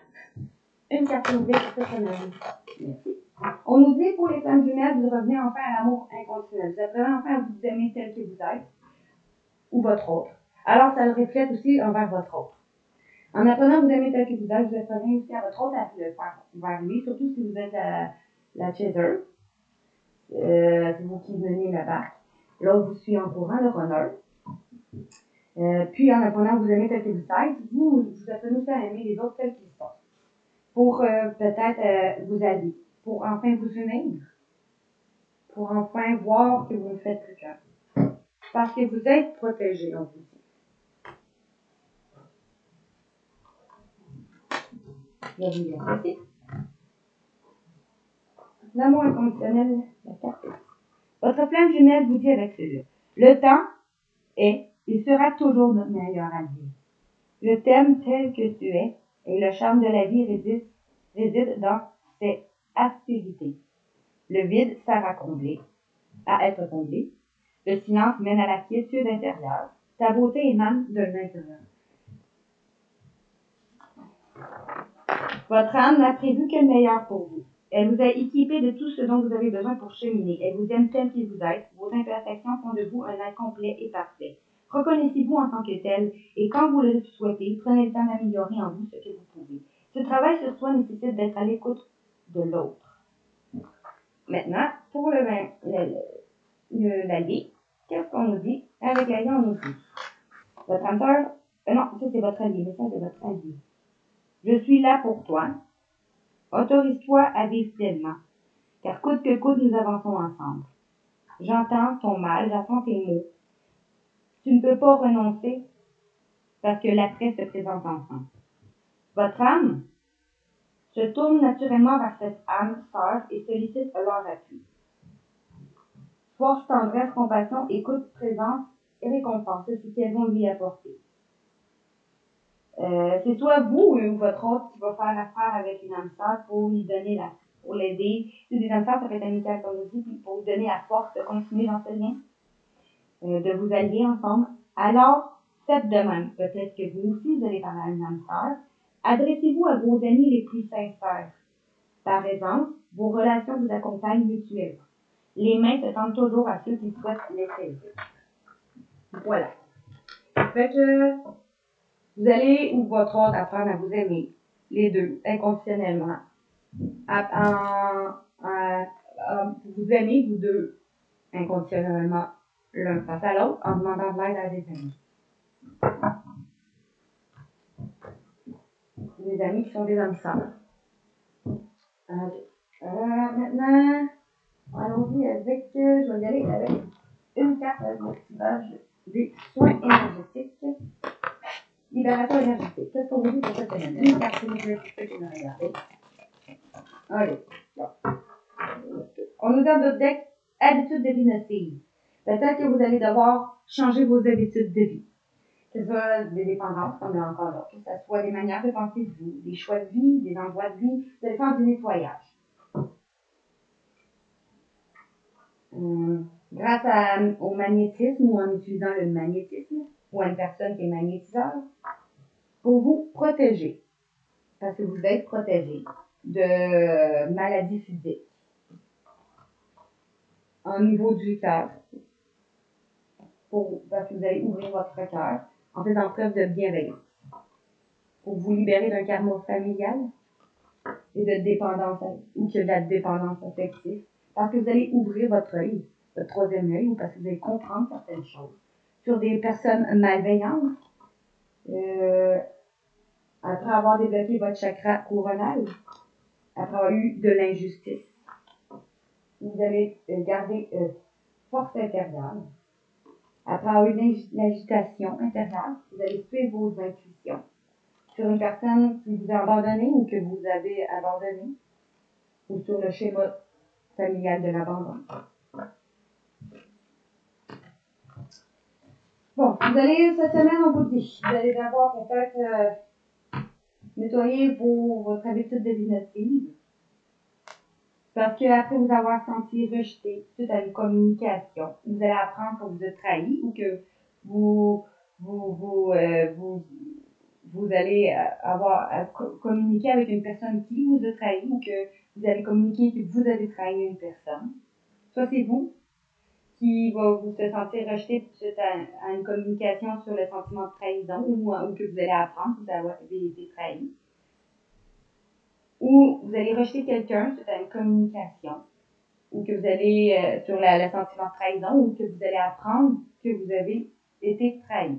une carte ouverte pour cette semaine. Merci. On nous dit pour les flammes jumelles, vous revenez enfin à l'amour inconditionnel. Vous apprenez enfin à vous aimer tel que vous êtes, ou votre autre. Alors, ça le reflète aussi envers votre autre. En apprenant à vous aimer tel que vous êtes, vous apprenez aussi à votre autre à le faire vers lui, surtout si vous êtes la chaser. C'est vous qui menez la barque. L'autre vous suit en courant, le runner. Puis, en apprenant à vous aimer tel que vous êtes, vous apprenez aussi à aimer les autres tels qu'ils sont. Pour peut-être vous allier, pour enfin vous unir, pour enfin voir que vous ne faites plus qu'un. Parce que vous êtes protégé, on vous dit. Je vais vous dire ceci. L'amour inconditionnel, la carte. Votre flamme jumelle vous dit avec cela. Le temps est et sera toujours notre meilleur allié. Je t'aime tel que tu es, et le charme de la vie réside dans ses aspérités. Le vide sert à être comblé. Le silence mène à la quiétude intérieure. Ta beauté émane de l'intérieur. Votre âme n'a prévu que le meilleur pour vous. Elle vous a équipé de tout ce dont vous avez besoin pour cheminer. Elle vous aime tel que vous êtes. Vos imperfections font de vous un être complet et parfait. Reconnaissez-vous en tant que tel, et quand vous le souhaitez, prenez le temps d'améliorer en vous ce que vous pouvez. Ce travail sur soi nécessite d'être à l'écoute de l'autre. Maintenant, pour l'allié, qu'est-ce qu'on nous dit? Avec l'allié, on nous dit votre âme sœur, non, ça c'est votre allié, mais ça c'est votre allié. Je suis là pour toi. Autorise-toi à vivre pleinement, car coûte que coûte, nous avançons ensemble. J'entends ton mal, j'entends tes mots. Tu ne peux pas renoncer parce que l'après se présente ensemble. Votre âme se tourne naturellement vers cette âme sœur et sollicite leur appui. Force, tendresse, compassion, écoute, présence et récompense, c'est ce qu'elles vont lui apporter. C'est soit vous ou votre autre qui va faire affaire avec une âme sœur pour lui donner pour l'aider. Si des âmes sœurs, ça peut être amical comme aussi, puis pour vous donner la force de continuer dans ce lien, de vous allier ensemble. Alors, faites de même. Peut-être que vous aussi, vous allez parler à une âme sœur. Adressez-vous à vos amis les plus sincères. Par exemple, vos relations vous accompagnent mutuellement. Les mains se tendent toujours à ceux qui souhaitent les saisir. Voilà. Fait que vous allez, ou votre autre, apprendre à vous aimer, les deux, inconditionnellement. Vous aimez, vous deux, inconditionnellement, l'un face à l'autre, en demandant de l'aide à des amis. Des amis qui sont des âmes sœurs. Maintenant, allons-y avec, je vais y aller avec une carte d'activage des soins énergétiques. Libération énergétique. Qu'est-ce qu'on vous dit pour cette semaine? Une carte énergétique que je vais regarder. Allez, bon. On nous donne notre deck habitudes de vie nocives. Peut-être que vous allez devoir changer vos habitudes de vie. Que ce soit des dépendances, comme là encore là, que ce soit des manières de penser de vous, des choix de vie, des endroits de vie, vous allez faire du nettoyage. Grâce au magnétisme ou en utilisant le magnétisme ou à une personne qui est magnétiseur, pour vous protéger, parce que vous êtes protégé de maladies physiques. Au niveau du cœur, parce que vous allez ouvrir votre cœur en faisant preuve de bienveillance. Pour vous libérer d'un karma familial et de dépendance, ou que de la dépendance affective, parce que vous allez ouvrir votre œil, votre troisième œil, ou parce que vous allez comprendre certaines choses sur des personnes malveillantes, après avoir débloqué votre chakra couronal, après avoir eu de l'injustice. Vous allez garder force intérieure. Après avoir eu l'agitation intérieure, vous allez suivre vos intuitions. Sur une personne qui vous a abandonné ou que vous avez abandonné, ou sur le schéma familial de l'abandon. Bon, vous allez, cette semaine, on vous dit, vous allez d'abord peut-être nettoyer votre habitude de vie nocive. Parce qu'après vous avoir senti rejeté suite à une communication, vous allez apprendre que vous êtes trahi ou que vous vous allez avoir à communiquer avec une personne qui vous a trahi ou que vous allez communiquer que vous avez trahi une personne. Soit c'est vous qui va vous se sentir rejeté suite à une communication sur le sentiment de trahison ou que vous allez apprendre que vous avez été trahi. Ou vous allez rejeter quelqu'un suite à une communication ou que vous allez sur le sentiment de trahison ou que vous allez apprendre que vous avez été trahi.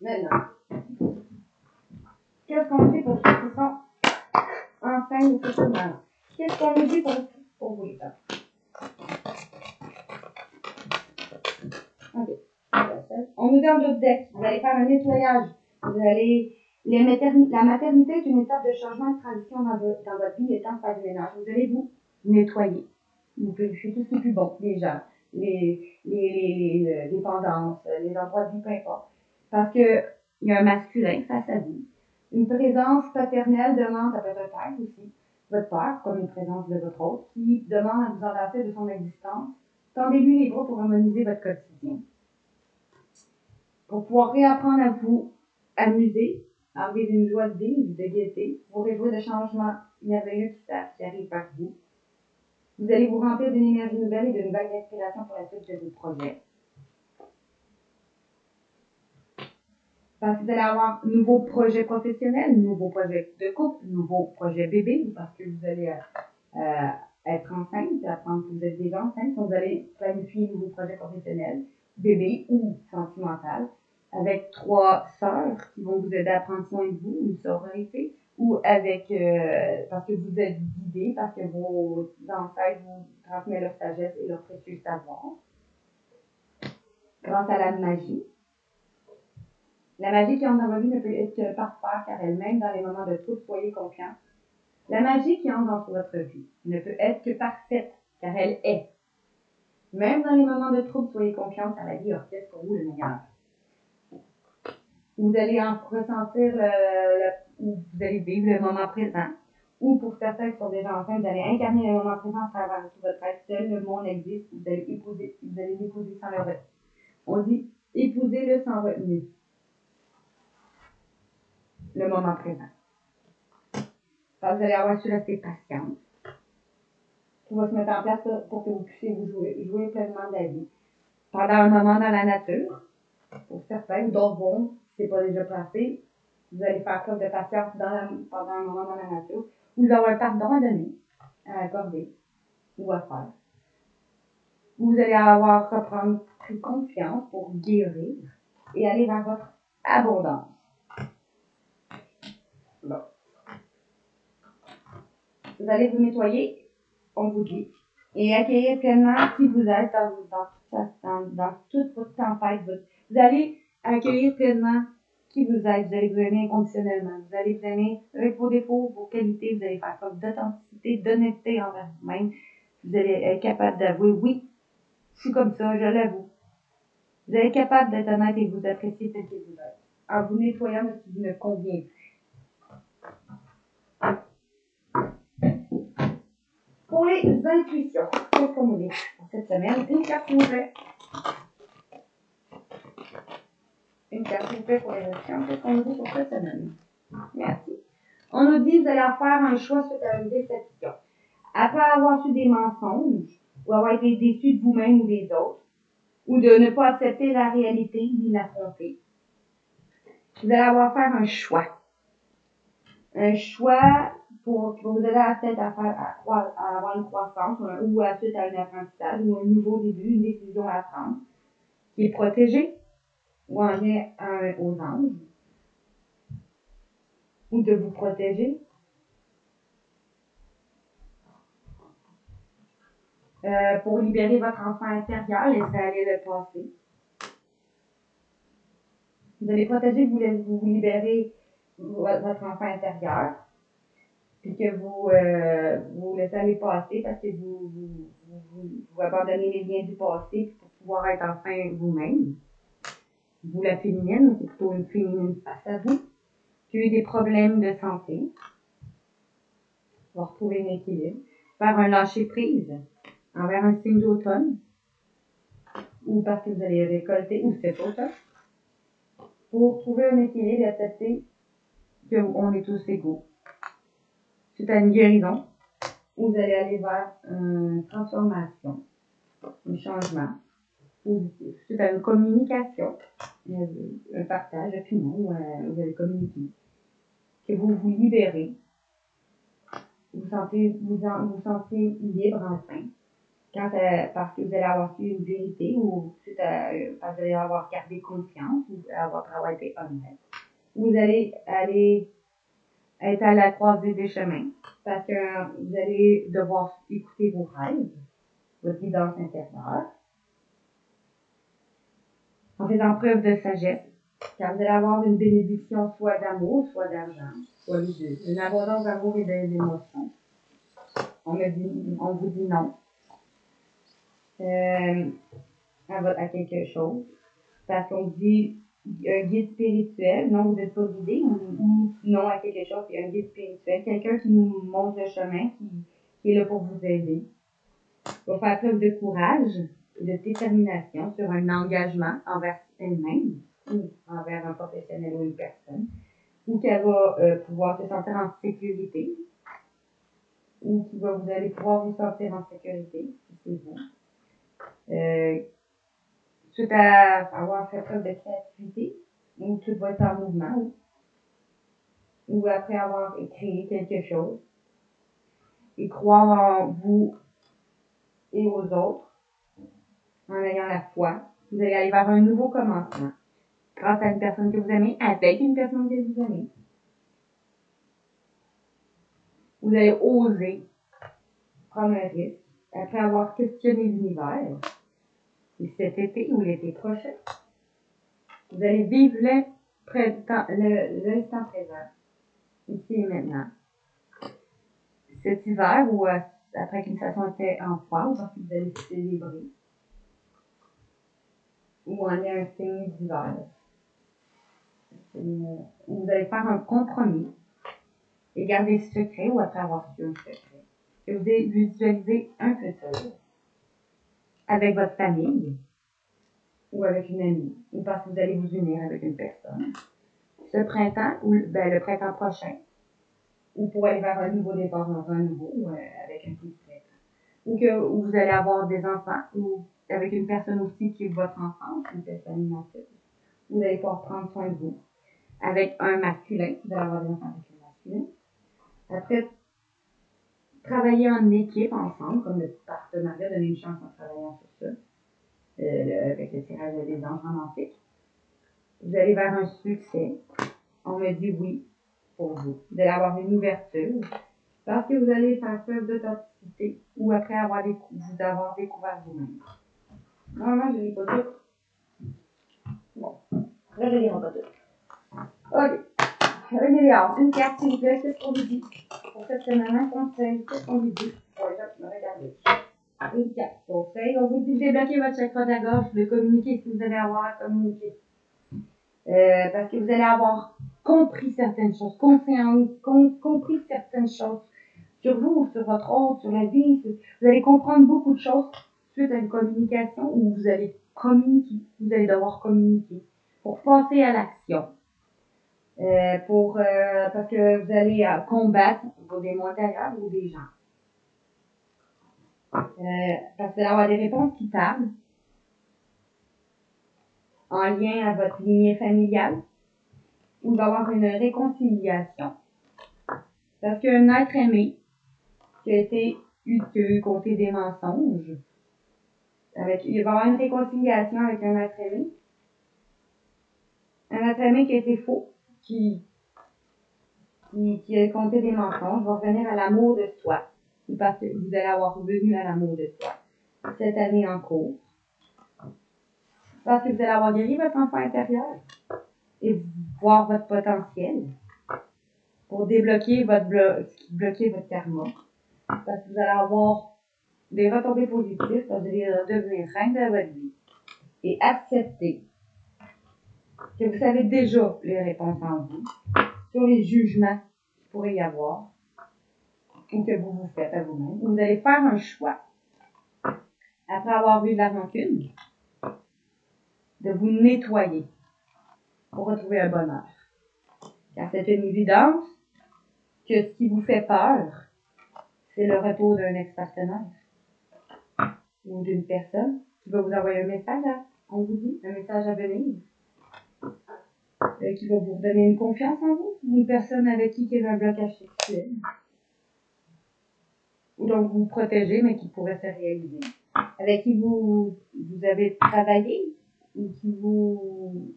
Maintenant, qu'est-ce qu'on dit pour ceux qui sont enceintes ou futures mamans? Qu'est-ce qu'on nous dit pour vous les femmes? Ok. On nous dit en d'autres textes, vous allez faire un nettoyage. Vous allez. La maternité est une étape de changement et de transition dans votre vie, étant faire du ménage. Vous allez vous nettoyer. Vous purifiez tout ce qui est plus bon, les gens, les dépendances, les endroits de vie, peu importe. Parce qu'il y a un masculin face à vous. Une présence paternelle demande, ça peut être un père aussi, votre père, comme une présence de votre autre, qui demande à vous embrasser de son existence. Tendez-lui les bras pour harmoniser votre quotidien. Pour pouvoir réapprendre à vous amuser, à vivre une joie de vivre, de gaieté, vous réjouir de changements merveilleux qui arrivent par vous. Vous allez vous remplir d'une énergie nouvelle et de nouvelles inspirations pour la suite de vos projets. Parce que vous allez avoir de nouveaux projets professionnels, de nouveaux projets de couple, de nouveaux projets bébés, parce que vous allez être enceinte, apprendre que vous êtes déjà enceinte, donc vous allez planifier de nouveaux projets professionnels, bébés ou sentimentaux, avec 3 sœurs qui vont vous aider à prendre soin de vous, une sororité, ou avec, parce que vous êtes guidés, parce que vos ancêtres vous transmettent leur sagesse et leur précieux savoir, grâce à la magie. La magie qui entre dans votre vie ne peut être que parfaite, car elle-même, dans les moments de trouble, soyez confiants. La magie qui entre dans votre vie ne peut être que parfaite, car elle est. Même dans les moments de trouble, soyez confiants, car la vie orchestre pour vous le meilleur. Vous allez en ressentir ou vous allez vivre le moment présent. Ou pour certains qui sont déjà enceintes, vous allez incarner le moment présent à travers tout votre être. Seul le monde existe, vous allez l'épouser sans le retenue. On dit épousez-le sans retenue. Le moment présent. Alors, vous allez avoir su rester patiente. Tout va se mettre en place pour que vous puissiez vous jouer pleinement de la vie. Pendant un moment dans la nature, pour certains, ou d'autres vont, si ce n'est pas déjà passé, vous allez faire preuve de patience pendant un moment dans la nature, ou vous avez un pardon à donner, à accorder, ou à faire. Vous allez reprendre confiance pour guérir et aller vers votre abondance. Bon. Vous allez vous nettoyer, on vous dit, et accueillir pleinement qui vous êtes dans toute votre tempête. Vous allez accueillir pleinement qui vous êtes. Vous allez vous aimer inconditionnellement. Vous allez vous aimer avec vos défauts, vos qualités. Vous allez faire preuve d'authenticité, d'honnêteté envers vous-même. Vous allez être capable d'avouer, oui, je suis comme ça, je l'avoue. Vous allez être capable d'être honnête et vous apprécier tel que vous êtes, en vous nettoyant de ce qui ne convient plus. Pour les intuitions, qu'est-ce qu'on nous dit pour cette semaine? Une carte s'il vous plaît. Une carte s'il vous plaît pour les intuitions. Qu'est-ce qu'on nous dit pour cette semaine? Merci. On nous dit que vous allez faire un choix suite à une déception. Après avoir su des mensonges, ou avoir été déçu de vous-même ou des autres, ou de ne pas accepter la réalité ni l'affronter, vous allez avoir faire un choix. Un choix pour vous aider à peut-être à avoir une croissance ou à suite à un apprentissage ou un nouveau début, une décision à prendre qui est protégée ou en lien aux anges ou de vous protéger. Pour libérer votre enfant intérieur, laissez aller le passé. Vous allez protéger, vous libérer votre enfant intérieur, puis que vous laissez aller passer parce que vous abandonnez les liens du passé pour pouvoir être enfin vous-même. Vous, la féminine, c'est plutôt une féminine face à vous, qui a eu des problèmes de santé. va retrouver un équilibre, faire un lâcher-prise envers un signe d'automne, ou parce que vous allez récolter, ou cet automne, pour trouver un équilibre et accepter qu'on est tous égaux. Suite à une guérison, vous allez aller vers une transformation, un changement positif. Suite à une communication, un partage, un piment, vous allez communiquer, que vous vous libérez, vous sentez libre enfin, parce que vous allez avoir su une vérité ou parce que vous allez avoir gardé confiance ou votre avoir été honnête. Vous allez aller être à la croisée des chemins parce que vous allez devoir écouter vos rêves, votre guidance intérieure, en faisant preuve de sagesse, car vous allez avoir une bénédiction soit d'amour, soit d'argent, soit les deux. Une abondance d'amour et d'émotions. On vous dit non à quelque chose. Parce qu'on dit un guide spirituel, non, vous n'êtes pas guidé, ou non à quelque chose, c'est un guide spirituel, quelqu'un qui nous montre le chemin, qui est là pour vous aider. Il va faire preuve de courage et de détermination sur un engagement envers elle-même ou envers un professionnel ou une personne, ou qu'elle va pouvoir se sentir en sécurité, ou vous allez pouvoir vous sentir en sécurité, si c'est vous. Suite à avoir fait preuve de créativité, où tout va être en mouvement, ou après avoir créé quelque chose, et croire en vous et aux autres, en ayant la foi, vous allez aller vers un nouveau commencement, grâce à une personne que vous aimez, avec une personne que vous aimez. Vous allez oser prendre un risque, après avoir questionné l'univers, et cet été ou l'été prochain, vous allez vivre l'instant présent, ici et maintenant. Cet hiver, ou après qu'une station était en froid, ou parce que vous allez célébrer, ou en est un signe d'hiver. Vous allez faire un compromis et garder secret, ou après avoir su un secret. Et vous allez visualiser un futur avec votre famille, ou avec une amie, ou parce que vous allez vous unir avec une personne. Ce printemps, ou le printemps prochain, ou pour aller vers un nouveau départ dans un nouveau, avec un petit printemps. Ou que vous allez avoir des enfants, ou avec une personne aussi qui est votre enfant, une personne animatrice. Vous allez pouvoir prendre soin de vous. Avec un masculin, vous allez avoir des enfants avec un masculin. Après, travailler en équipe ensemble, comme le partenariat, donner une chance en travaillant sur ça, avec le tirage des anges romantiques. Vous allez vers un succès. On me dit oui pour vous. Vous allez avoir une ouverture parce que vous allez faire preuve d'authenticité ou après vous avoir découvert vous-même. Normalement, je ne lis pas tout. Bon, là, je ne lirai pas tout. Ok. Un milliard, une carte, s'il vous plaît, qu'est-ce qu'on vous dit? Pour cette semaine, un conseil, qu'est-ce qu'on vous dit? Pour les gens qui me regardent. Une carte, conseil. On vous dit de débloquer votre chakra de la gorge, de communiquer si vous allez avoir à communiquer. Parce que vous allez avoir compris certaines choses, compris certaines choses sur vous, sur votre autre, sur la vie. Vous allez comprendre beaucoup de choses suite à une communication où vous allez communiquer. Vous allez devoir communiquer pour passer à l'action. Parce que vous allez combattre vos démons intérieurs ou des gens. Parce que vous allez avoir des réponses qui parlent en lien à votre lignée familiale, où il va y avoir une réconciliation. Parce qu'un être aimé qui a eu compté des mensonges, il va y avoir une réconciliation avec un être aimé. Un être aimé qui a été faux, qui a compté des mensonges, va revenir à l'amour de soi. Parce que vous allez avoir revenu à l'amour de soi cette année en cours. Parce que vous allez avoir guéri votre enfant intérieur et voir votre potentiel pour débloquer bloquer votre karma. Parce que vous allez avoir des retombées positives, parce que vous allez devenir reine de votre vie et accepter que vous savez déjà les réponses en vous sur les jugements qu'il pourrait y avoir, ou que vous vous faites à vous-même. Vous allez faire un choix, après avoir vu de la rancune, de vous nettoyer pour retrouver un bonheur. Car c'est une évidence que ce qui vous fait peur, c'est le retour d'un ex-partenaire ou d'une personne qui va vous envoyer un message, on vous dit, un message à venir, qui va vous redonner une confiance en vous, ou une personne avec qui il y a un blocage sexuel, ou donc vous vous protégez, mais qui pourrait se réaliser, avec qui vous avez travaillé, ou qui vous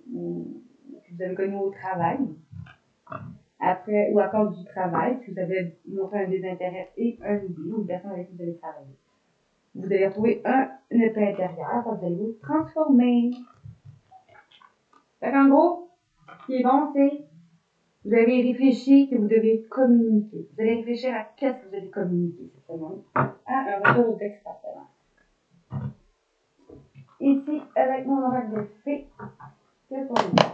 avez connu au travail, après, ou à cause du travail, si vous avez montré un désintérêt et un oubli, ou une personne avec qui vous avez travaillé. Vous allez retrouver une paix intérieure, vous allez vous transformer. Fait qu'en gros, ce qui est bon, c'est vous avez réfléchi que vous devez communiquer. Vous allez réfléchir à qu'est-ce que vous allez communiquer cette semaine. À un retour d'ex-partenaire. Ici, avec mon oracle de fée, qu'est-ce qu'on vous dit?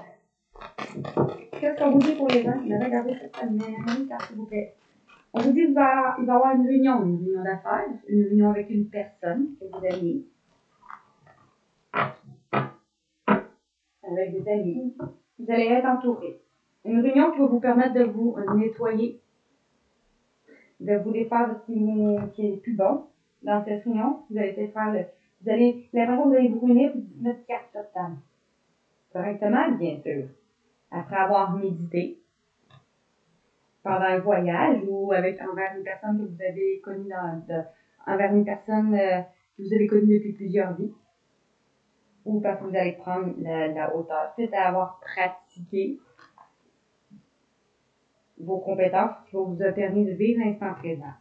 Qu'est-ce qu'on vous dit pour les gens qui m'avaient regardé cette semaine, s'il vous plaît? On vous dit qu'il va y avoir une réunion d'affaires, une réunion avec une personne que vous aimez, avec des amis. Vous allez être entouré. Une réunion qui va vous permettre de vous nettoyer, de vous défaire de ce qui est plus bon. Dans cette réunion, vous allez peut-être faire l'impression que vous allez vous réunir et mettre carte sur table. Correctement, bien sûr. Après avoir médité, pendant un voyage ou envers une personne que vous avez connue envers une personne que vous avez connue depuis plusieurs vies, ou parce que vous allez prendre la hauteur, suite à avoir pratiqué vos compétences qui vont vous a permis de vivre l'instant présent.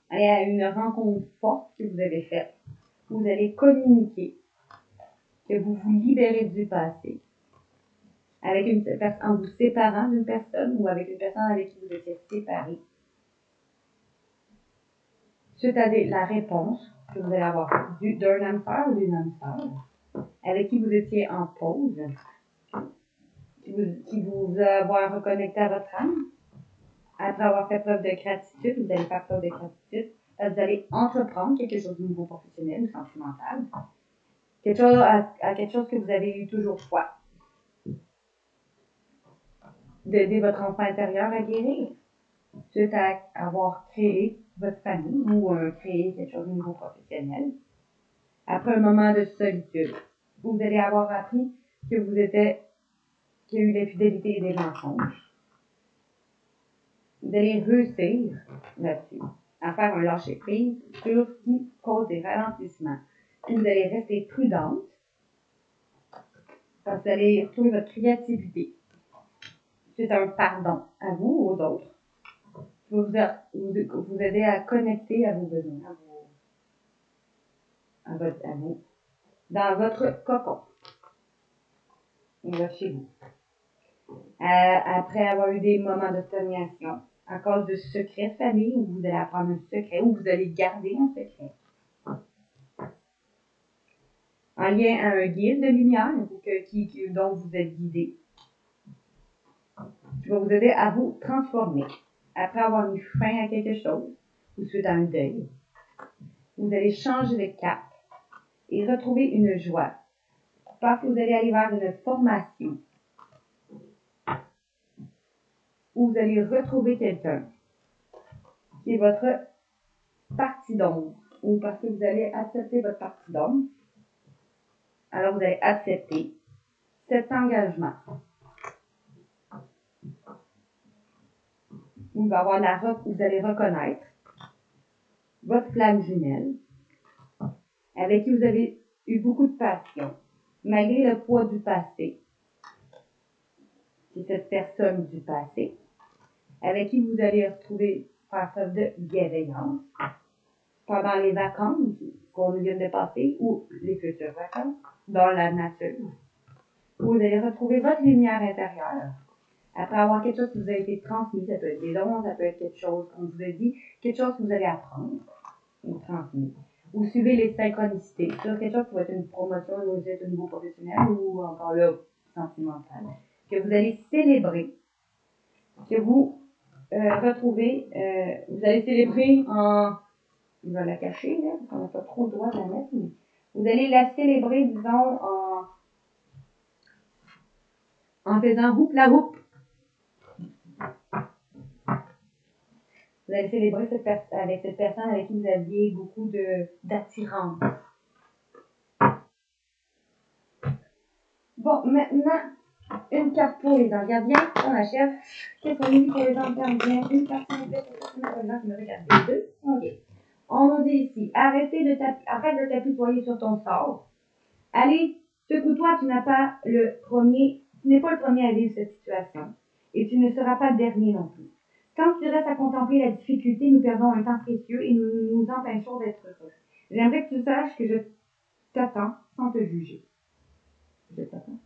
Allez à une rencontre forte que vous avez faite, vous allez communiquer que vous vous libérez du passé avec une personne, en vous séparant d'une personne ou avec une personne avec qui vous étiez séparés. Suite à la réponse que vous allez avoir d'un âme sœur ou d'une âme sœur avec qui vous étiez en pause, qui vous a reconnecté à votre âme. Après avoir fait preuve de gratitude, vous allez faire preuve de gratitude. Vous allez entreprendre quelque chose de nouveau professionnel ou sentimental. Quelque chose que vous avez eu toujours foi. D'aider votre enfant intérieur à guérir. Suite à avoir créé votre famille ou créé quelque chose de nouveau professionnel. Après un moment de solitude, vous allez avoir appris qu'il y a eu l'infidélité et des mensonges. Vous allez réussir là-dessus, à faire un lâcher-prise sur ce qui cause des ralentissements. Vous allez rester prudente, parce que vous allez retrouver votre créativité. C'est un pardon à vous ou aux autres. Vous aider à connecter à vos besoins, à vous, dans votre cocon. Et là, chez vous. Après avoir eu des moments de stagnation, à cause de secrets de famille, où vous allez apprendre un secret, où vous allez garder un secret. En lien à un guide de lumière, dont vous êtes guidé, qui va vous aider à vous transformer. Après avoir mis fin à quelque chose, ou suite à un deuil, vous allez changer de cap et retrouver une joie. Parce que vous allez aller vers une formation où vous allez retrouver quelqu'un qui est votre partie d'ombre, ou parce que vous allez accepter votre partie d'ombre, alors vous allez accepter cet engagement. Vous allez reconnaître votre flamme jumelle, avec qui vous avez eu beaucoup de passion, malgré le poids du passé. C'est cette personne du passé, avec qui vous allez faire preuve de bienveillance pendant les vacances qu'on vient de passer ou les futures vacances dans la nature. Vous allez retrouver votre lumière intérieure. Après avoir quelque chose qui vous a été transmis, ça peut être des dons, ça peut être quelque chose qu'on vous a dit, quelque chose que vous allez apprendre ou transmis. Ou suivez les synchronicités sur quelque chose qui va être une promotion, vous êtes un nouveau professionnel ou encore là, sentimental. Que vous allez célébrer, que vous retrouver, vous allez célébrer en... Il va la cacher, là, parce qu'on n'a pas trop le droit de la mettre, mais vous allez la célébrer, disons, en faisant hoop la hoop. Vous allez célébrer avec cette personne avec qui vous aviez beaucoup d'attirance. Bon, maintenant, une carte pour les anges gardiens. On achève. Qu'est-ce qu'on dit pour les anges gardiens? Une carte pour les anges qui me regardent. Deux. OK. On nous dit ici, arrête de t'apitoyer sur ton sort. Allez, secoue-toi, tu n'es pas le premier à vivre cette situation. Et tu ne seras pas le dernier non plus. Quand tu restes à contempler la difficulté, nous perdons un temps précieux et nous nous empêchons d'être heureux. J'aimerais que tu saches que je t'attends sans te juger. Je t'attends.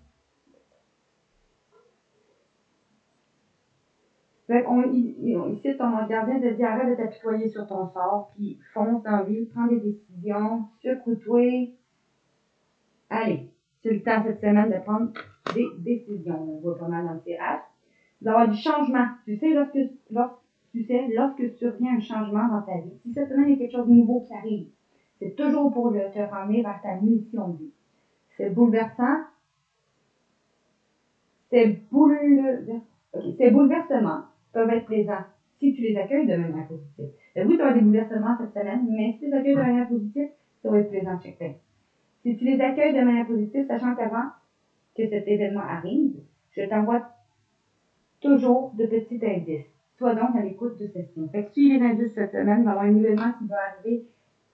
Ici, ton ange gardien te dit arrête de t'apitoyer sur ton sort, puis fonce dans la vie, prends des décisions, secoue-toi. Allez, c'est le temps cette semaine de prendre des décisions. On voit pas mal dans le tirage. Vous allez avoir du changement. Tu sais, lorsque survient un changement dans ta vie, si cette semaine il y a quelque chose de nouveau qui arrive, c'est toujours pour te ramener vers ta mission de vie. C'est bouleversant. Ces bouleversements peuvent être plaisants si tu les accueilles de manière positive. Oui, tu as des bouleversements cette semaine, mais si tu les accueilles de manière positive, ça va être plaisant chaque fois. Si tu les accueilles de manière positive, sachant qu'avant que cet événement arrive, je t'envoie toujours de petits indices. Sois donc à l'écoute de ceci. Fait que suis les indices cette semaine, il va y avoir un événement qui va arriver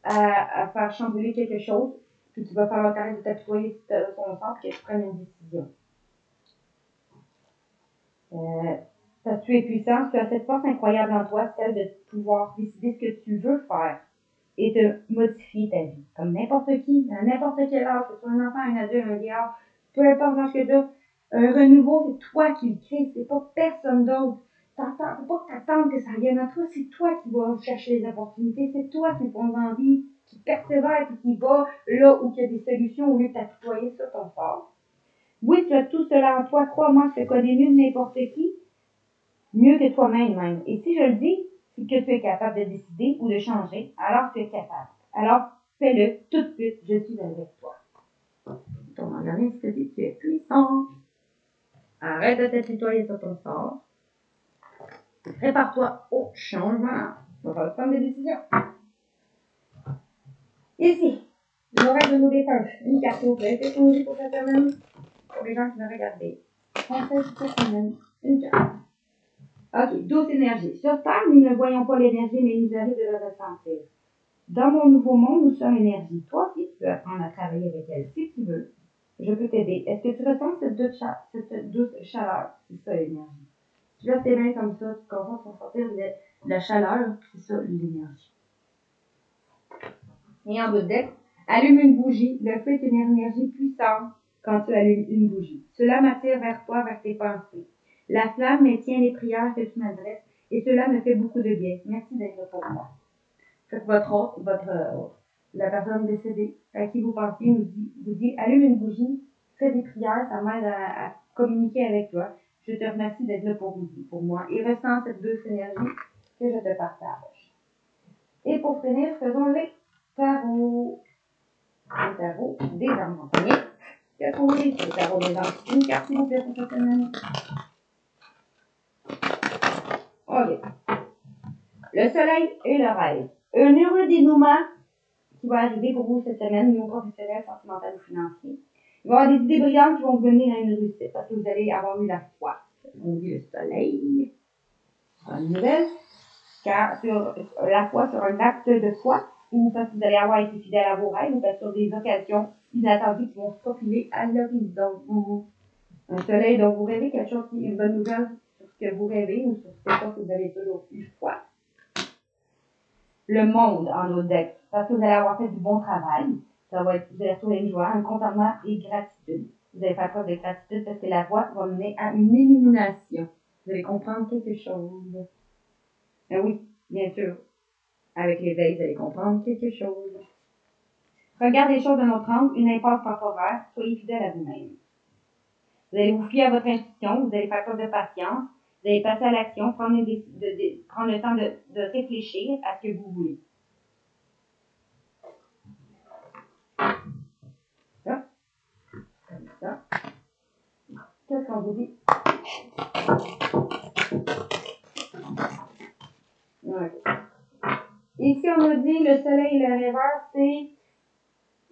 à faire chambouler quelque chose, puis tu vas falloir t'arrêter de t'apitoyer sur ton sort et que tu prennes une décision. Parce que tu es puissant, tu as cette force incroyable en toi, celle de pouvoir décider ce que tu veux faire et de modifier ta vie. Comme n'importe qui, à n'importe quel âge, que ce soit un enfant, un adulte, un vieillard, peu importe l'âge que tu as, un renouveau, c'est toi qui le crée, c'est pas personne d'autre. Faut pas que t'attendes que ça vienne à toi, c'est toi qui vas chercher les opportunités, c'est toi qui fonce en vie, qui persévère et qui va là où il y a des solutions au lieu de t'apitoyer sur ton sort. Oui, tu as tout cela en toi, crois-moi, je te connais mieux que n'importe qui, mieux que toi-même même. Et si je le dis, c'est que tu es capable de décider ou de changer, alors tu es capable. Alors, fais-le tout de suite, je suis avec toi. Ton organisme te dit, tu es puissant. Arrête de t'apitoyer sur ton sort. Prépare-toi au changement. On va prendre des décisions. Ici, l'oreille de nos défunts. Une carte au plaît. C'est ton pour cette semaine. Pour les gens qui me regardent. Conseil pour cette semaine. Une carte. Ok, douce énergie. Sur Terre, nous ne voyons pas l'énergie, mais il nous arrive de le ressentir. Dans mon nouveau monde, nous sommes énergie. Toi aussi, tu peux apprendre à travailler avec elle. Si tu veux, je peux t'aider. Est-ce que tu ressens cette douce chaleur? C'est ça, l'énergie. Tu laisses tes mains comme ça, tu te concentres pour sortir de la chaleur, c'est ça, l'énergie. Et en bout de deck, allume une bougie. Le feu est une énergie puissante quand tu allumes une bougie. Cela m'attire vers toi, vers tes pensées. La flamme maintient les prières que tu m'adresses et cela me fait beaucoup de bien. Merci d'être pour moi. Fait que la personne décédée à qui vous pensez vous dit allume une bougie, fais des prières, ça m'aide à communiquer avec toi. Je te remercie d'être là pour moi et ressens cette douce énergie que je te partage. Et pour finir, faisons les tarots. Le tarot des armes en premier. Qu'est-ce qu'on dit sur le tarot des armes? Une carte, s'il vous plaît, pour cette semaine. Ok. Le soleil et le rêve. Un heureux dénouement qui va arriver pour vous cette semaine, non professionnel, sentimental ou financier. Il va y avoir des idées brillantes qui vont vous mener à une réussite parce que vous allez avoir eu la foi. On dit le soleil. Bonne nouvelle. Car sur la foi sur un acte de foi, ou parce que vous allez avoir été fidèle à vos rêves, ou parce que sur des occasions inattendues qui vont se profiler à l'horizon. Un soleil dont vous rêvez, quelque chose qui est une bonne nouvelle sur ce que vous rêvez ou sur quelque chose que vous avez toujours eu foi. Le monde en autre deck, parce que vous allez avoir fait du bon travail. Vous allez retrouver une joie, un contentement et gratitude. Vous allez faire preuve de gratitude parce que la voie va mener à une illumination. Vous allez comprendre quelque chose. Oui, bien sûr. Avec l'éveil, vous allez comprendre quelque chose. Regardez les choses d'un autre angle, une impasse temporaire, soyez fidèle à vous-même. Vous allez vous fier à votre intuition, vous allez faire preuve de patience Vous allez passer à l'action, prendre le temps de réfléchir à ce que vous voulez. Ça. Comme ça. Qu'est-ce qu'on vous dit? Okay. Ici, on nous dit le soleil et le rêveur, c'est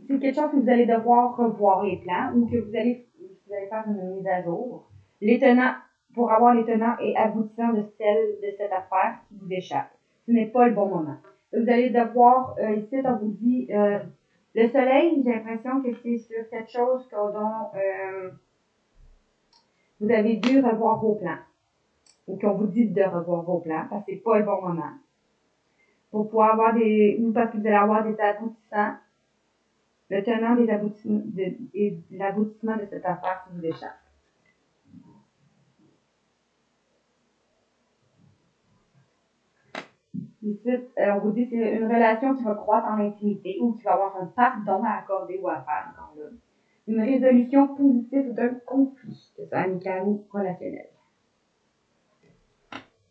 quelque chose que vous allez devoir revoir les plans ou que vous allez faire une mise à jour. Les tenants, pour avoir les tenants et aboutissants de cette affaire qui vous échappe. Ce n'est pas le bon moment. Vous allez devoir, ici, on vous dit, le soleil, j'ai l'impression que c'est sur quelque chose dont vous avez dû revoir vos plans. Ou qu'on vous dit de revoir vos plans, parce que c'est pas le bon moment. Pour pouvoir avoir ou parce que vous allez avoir des aboutissants, le tenant des aboutissements, et l'aboutissement de cette affaire qui vous échappe. Ensuite, on vous dit que c'est une relation qui va croître en intimité ou qui va avoir un pardon à accorder ou à faire. Une résolution positive d'un conflit, que ce soit amical ou relationnel.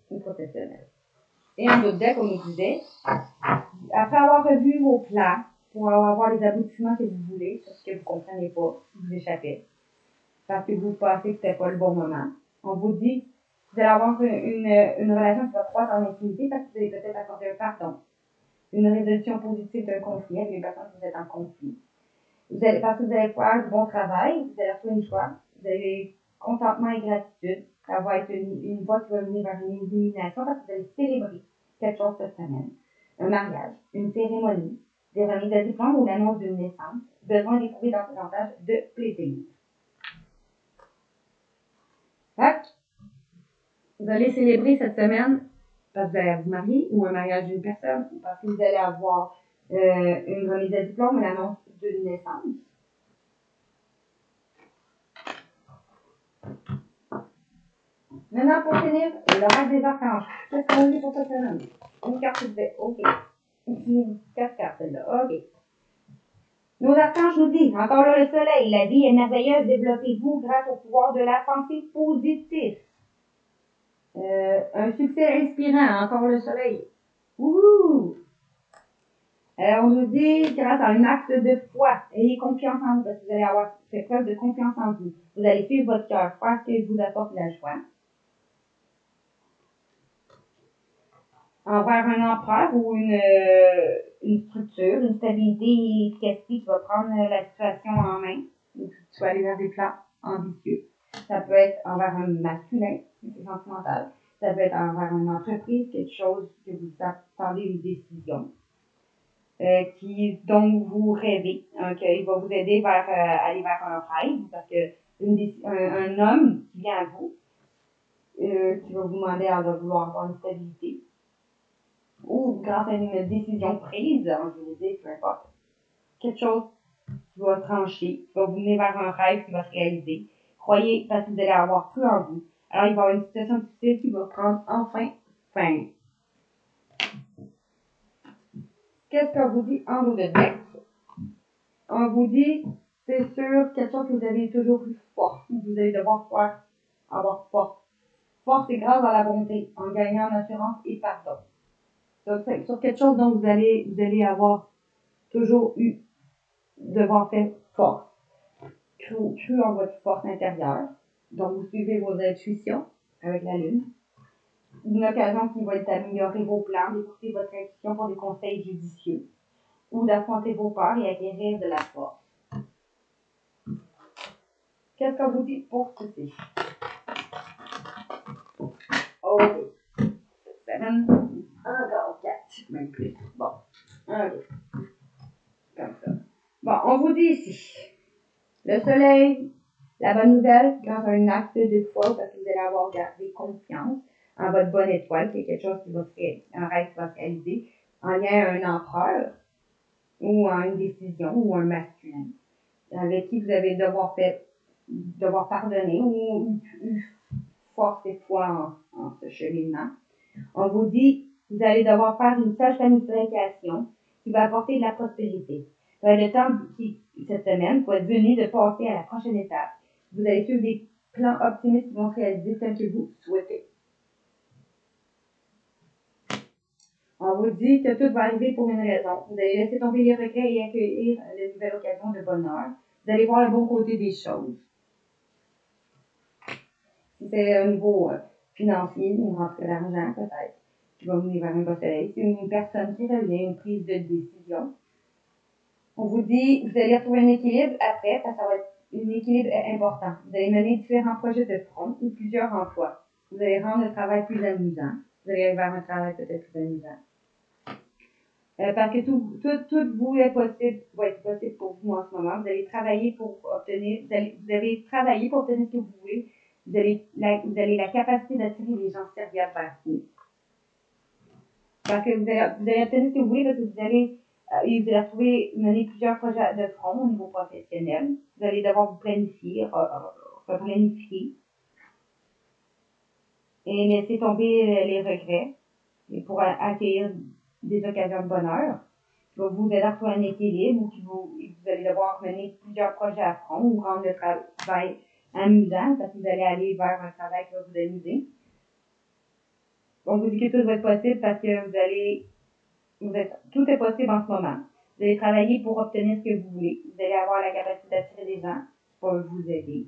Ou professionnel. Et un autre deck, on nous disait, après avoir revu vos plans, pour avoir les aboutissements que vous voulez, sur ce que vous ne comprenez pas, vous échappez, parce que vous pensez que ce n'était pas le bon moment, on vous dit que vous allez avoir une relation qui va croître en intimité parce que vous allez peut-être accorder un pardon, une résolution positive d'un conflit avec les personnes que vous êtes en conflit. Parce que vous allez faire du bon travail, vous allez faire une choix, vous avez contentement et gratitude, ça va être une voie qui va mener vers une illumination parce que vous allez célébrer quelque chose cette semaine. Un mariage, une cérémonie, des remises de diplôme ou l'annonce d'une naissance, besoin d'éprouver davantage de plaisir. Fait vous allez célébrer cette semaine parce que vous allez vous marier ou un mariage d'une personne ou parce que vous allez avoir une remise de diplôme ou l'annonce d'une naissance. Maintenant, pour finir, l'horaire des archanges. Qu'est-ce qu'on dit pour cette semaine? Une carte de OK. 4 cartes là. OK. Nos archanges nous disent, encore là le soleil, la vie est merveilleuse, développez-vous grâce au pouvoir de la pensée positive. Un succès inspirant, encore le soleil. Wouhou! On nous dit, grâce à un acte de foi, ayez confiance en vous, parce que vous allez avoir fait preuve de confiance en vous. Vous allez suivre votre cœur, faire ce qui vous apporte la joie. Envers un empereur ou une structure, une stabilité et efficacité qui va prendre la situation en main, ou tu vas aller vers des plans ambitieux. Ça peut être envers un masculin, c'est sentimental. Ça peut être envers une entreprise, quelque chose que vous attendez une décision. Dont vous rêvez, qu'il va vous aider vers aller vers un rêve, parce que un homme qui vient à vous, qui va vous demander de vouloir avoir une stabilité, ou grâce à une décision prise, je vous dis, peu importe, quelque chose qui va trancher, qui va vous mener vers un rêve qui va se réaliser. Croyez, parce que vous allez avoir cru en vous. Alors, il va y avoir une situation difficile qui va prendre enfin fin. Qu'est-ce qu'on vous dit en haut de deck? On vous dit, c'est sûr, quelque chose que vous avez toujours eu fort. Vous allez devoir avoir force. Force et grâce à la bonté, en gagnant en assurance et pardon. Donc, c'est sur quelque chose dont vous allez avoir toujours eu, devoir faire force. Cru en votre force intérieure. Donc, vous suivez vos intuitions avec la lune. Une occasion qui va être d'améliorer vos plans, d'écouter votre intuition pour des conseils judicieux ou d'affronter vos peurs et acquérir de la force. Qu'est-ce qu'on vous dit pour ceci? OK. Encore 4, même plus. Bon. OK. Comme ça. Bon, on vous dit ici, le soleil, la bonne nouvelle, grâce à un acte de foi, parce que vous allez avoir gardé confiance en votre bonne étoile, qui est quelque chose qui va se réaliser, un rêve qui va se réaliser, en lien à un empereur, ou à une décision, ou un masculin, avec qui vous allez devoir pardonner, ou force et foi en ce cheminement. On vous dit, vous allez devoir faire une sage planification qui va apporter de la prospérité. Le temps cette semaine va être venu de passer à la prochaine étape. Vous allez suivre des plans optimistes qui vont se réaliser tels que vous souhaitez. On vous dit que tout va arriver pour une raison. Vous allez laisser tomber les regrets et accueillir les nouvelles occasions de bonheur. Vous allez voir le bon côté des choses. Si c'est au niveau financier, une rentrée d'argent peut-être, qui va venir vers un bas soleil. C'est une personne qui revient, une prise de décision. On vous dit, vous allez retrouver un équilibre après, parce que ça va être un équilibre important. Vous allez mener différents projets de front ou plusieurs emplois. Vous allez rendre le travail plus amusant. Vous allez aller vers un travail peut-être plus amusant. Parce que tout vous est possible, va être possible pour vous en ce moment. Vous allez travailler pour obtenir, vous avez travaillé pour obtenir ce que vous voulez. Vous avez la capacité d'attirer les gens serviables vers vous. Parce que vous allez obtenir ce que vous voulez, parce que vous allez retrouver, mener plusieurs projets de front au niveau professionnel. Vous allez devoir vous planifier, replanifier. Et laisser tomber les regrets et pour accueillir des occasions de bonheur, qui va vous aider à trouver un équilibre ou vous allez devoir mener plusieurs projets à front ou rendre le travail amusant parce que vous allez aller vers un travail qui va vous amuser. On vous dit que tout va être possible parce que tout est possible en ce moment. Vous allez travailler pour obtenir ce que vous voulez. Vous allez avoir la capacité d'attirer des gens pour vous aider.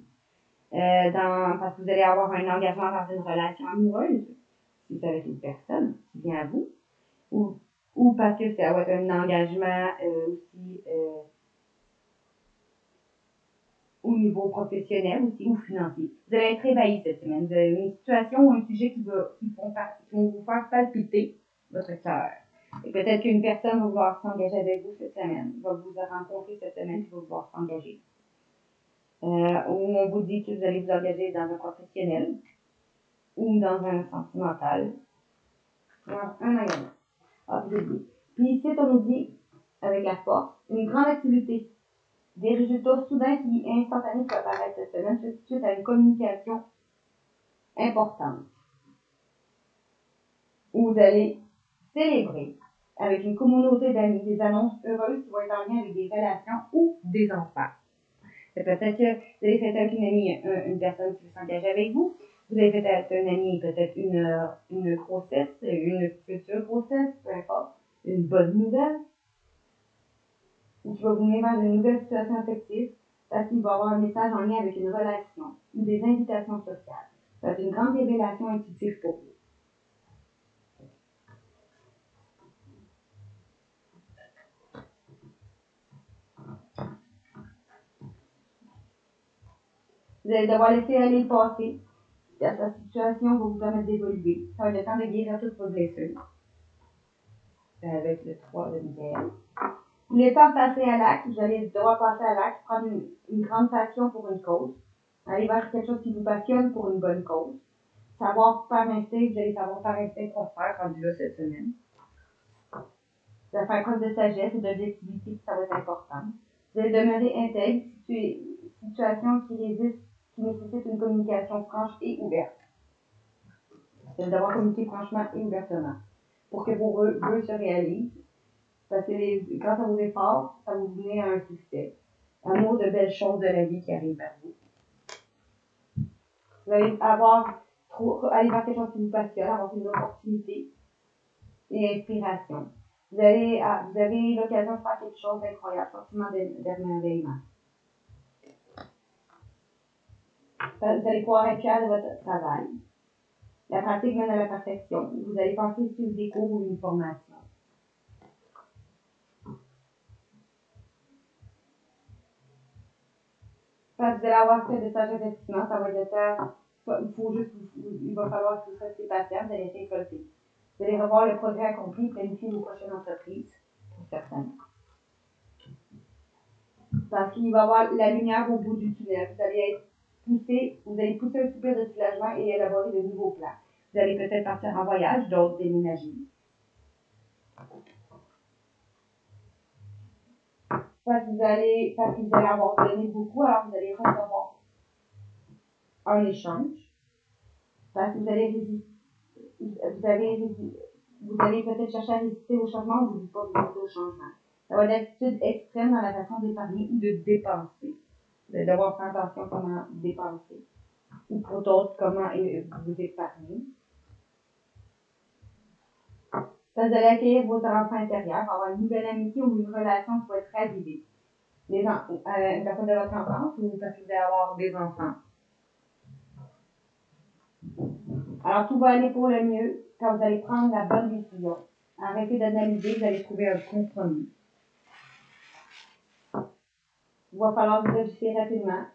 Parce que vous allez avoir un engagement dans une relation amoureuse, si c'est avec une personne qui vient à vous, ou parce que ça va être un engagement aussi au niveau professionnel aussi ou financier. Vous allez être ébahi cette semaine. Vous avez une situation ou un sujet qui vont vous faire palpiter votre cœur. Et peut-être qu'une personne va vouloir s'engager avec vous cette semaine, va vous rencontrer cette semaine et va vouloir s'engager. Ou on vous dit que vous allez vous engager dans un professionnel ou dans un sentimental. Alors, un engagement. Ah, vous dit. Puis ici, on nous dit, avec la force, une grande activité. Des résultats soudains qui instantanés qui apparaissent cette semaine suite à une communication importante. Où vous allez célébrer avec une communauté d'amis des annonces heureuses qui vont être en lien avec des relations ou des enfants. C'est peut-être que vous avez fait avec une amie, une personne qui veut s'engager avec vous. Vous avez fait avec un ami peut-être une grossesse, une future grossesse, peu importe, une bonne nouvelle. Ou qui va vous mener vers une nouvelle situation affective parce qu'il va y avoir un message en lien avec une relation ou des invitations sociales. Ça va être une grande révélation intuitive pour vous. Vous allez devoir laisser aller le passé. La situation va vous permettre d'évoluer. Ça va être le temps de guérir toutes vos blessures. Avec le 3 de Michael. Il est temps de passer à l'acte. Vous allez devoir passer à l'acte, prendre une grande passion pour une cause. Aller vers quelque chose qui vous passionne pour une bonne cause. Savoir par instinct, vous allez savoir par instinct quoi faire rendu là cette semaine. Vous allez faire preuve de sagesse et d'objectivité, ça va être important. Vous allez demeurer intègre, situation qui nécessite une communication franche et ouverte. Vous allez devoir communiquer franchement et ouvertement pour que vos vœux se réalisent. Parce que grâce à vos efforts, ça vous venir à un succès. Amour de belles choses de la vie qui arrivent à vous. Vous allez aller vers quelque chose qui vous passionne, avoir une opportunité et inspiration. Vous avez l'occasion de faire quelque chose d'incroyable, forcément d'émerveillement. Vous allez pouvoir être fier de votre travail. La pratique mène à la perfection. Vous allez penser suivre des cours ou une formation. Quand vous allez avoir fait des stages d'investissement, ça va être le temps. Il va falloir que vous soyez patient, vous allez récolter. Vous allez revoir le progrès accompli, planifier vos prochaines entreprises, pour certains. Parce qu'il va y avoir la lumière au bout du tunnel. Vous allez pousser un soupir de soulagement et élaborer de nouveaux plans. Vous allez peut-être partir en voyage, d'autres déménager. Parce que vous allez avoir donné beaucoup, alors vous allez recevoir un échange. Parce que vous allez peut-être chercher à résister au changement ou vous ne pas résister au changement. Ça va être l'attitude extrême dans la façon d'épargner ou de dépenser. Vous allez devoir faire attention à comment dépenser. Ou pour d'autres, comment vous épargner. Parce que vous allez accueillir votre enfant intérieur, avoir une nouvelle amitié ou une relation qui va être ravivée. Une personne de votre enfance ou parce que vous allez avoir des enfants. Alors, tout va aller pour le mieux quand vous allez prendre la bonne décision. Arrêtez d'analyser, vous allez trouver un compromis. Il va falloir vous ajuster rapidement.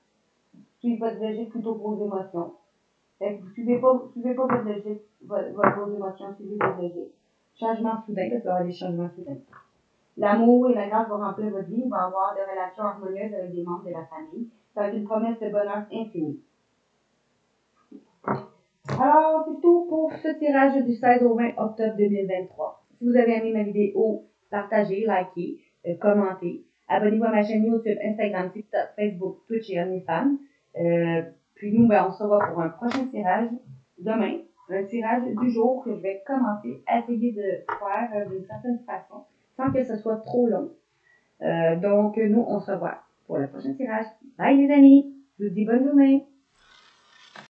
Suivez votre logique plutôt que vos émotions. Fait que vous ne suivez pas votre logique, vos émotions, suivez votre logique. Changement soudain, parce qu'il va y avoir des changements soudains. L'amour et la grâce vont remplir votre vie. Il va y avoir des relations harmonieuses avec des membres de la famille. Ça va être une promesse de bonheur infini. Alors, c'est tout pour ce tirage du 16 au 20 octobre 2023. Si vous avez aimé ma vidéo, partagez, likez, commentez. Abonnez-vous à ma chaîne YouTube, Instagram, TikTok, Facebook, Twitch et OnlyFans. Puis nous, on se revoit pour un prochain tirage demain. Un tirage du jour que je vais commencer à essayer de faire d'une certaine façon, sans que ce soit trop long. Donc, nous, on se revoit pour le prochain tirage. Bye les amis! Je vous dis bonne journée!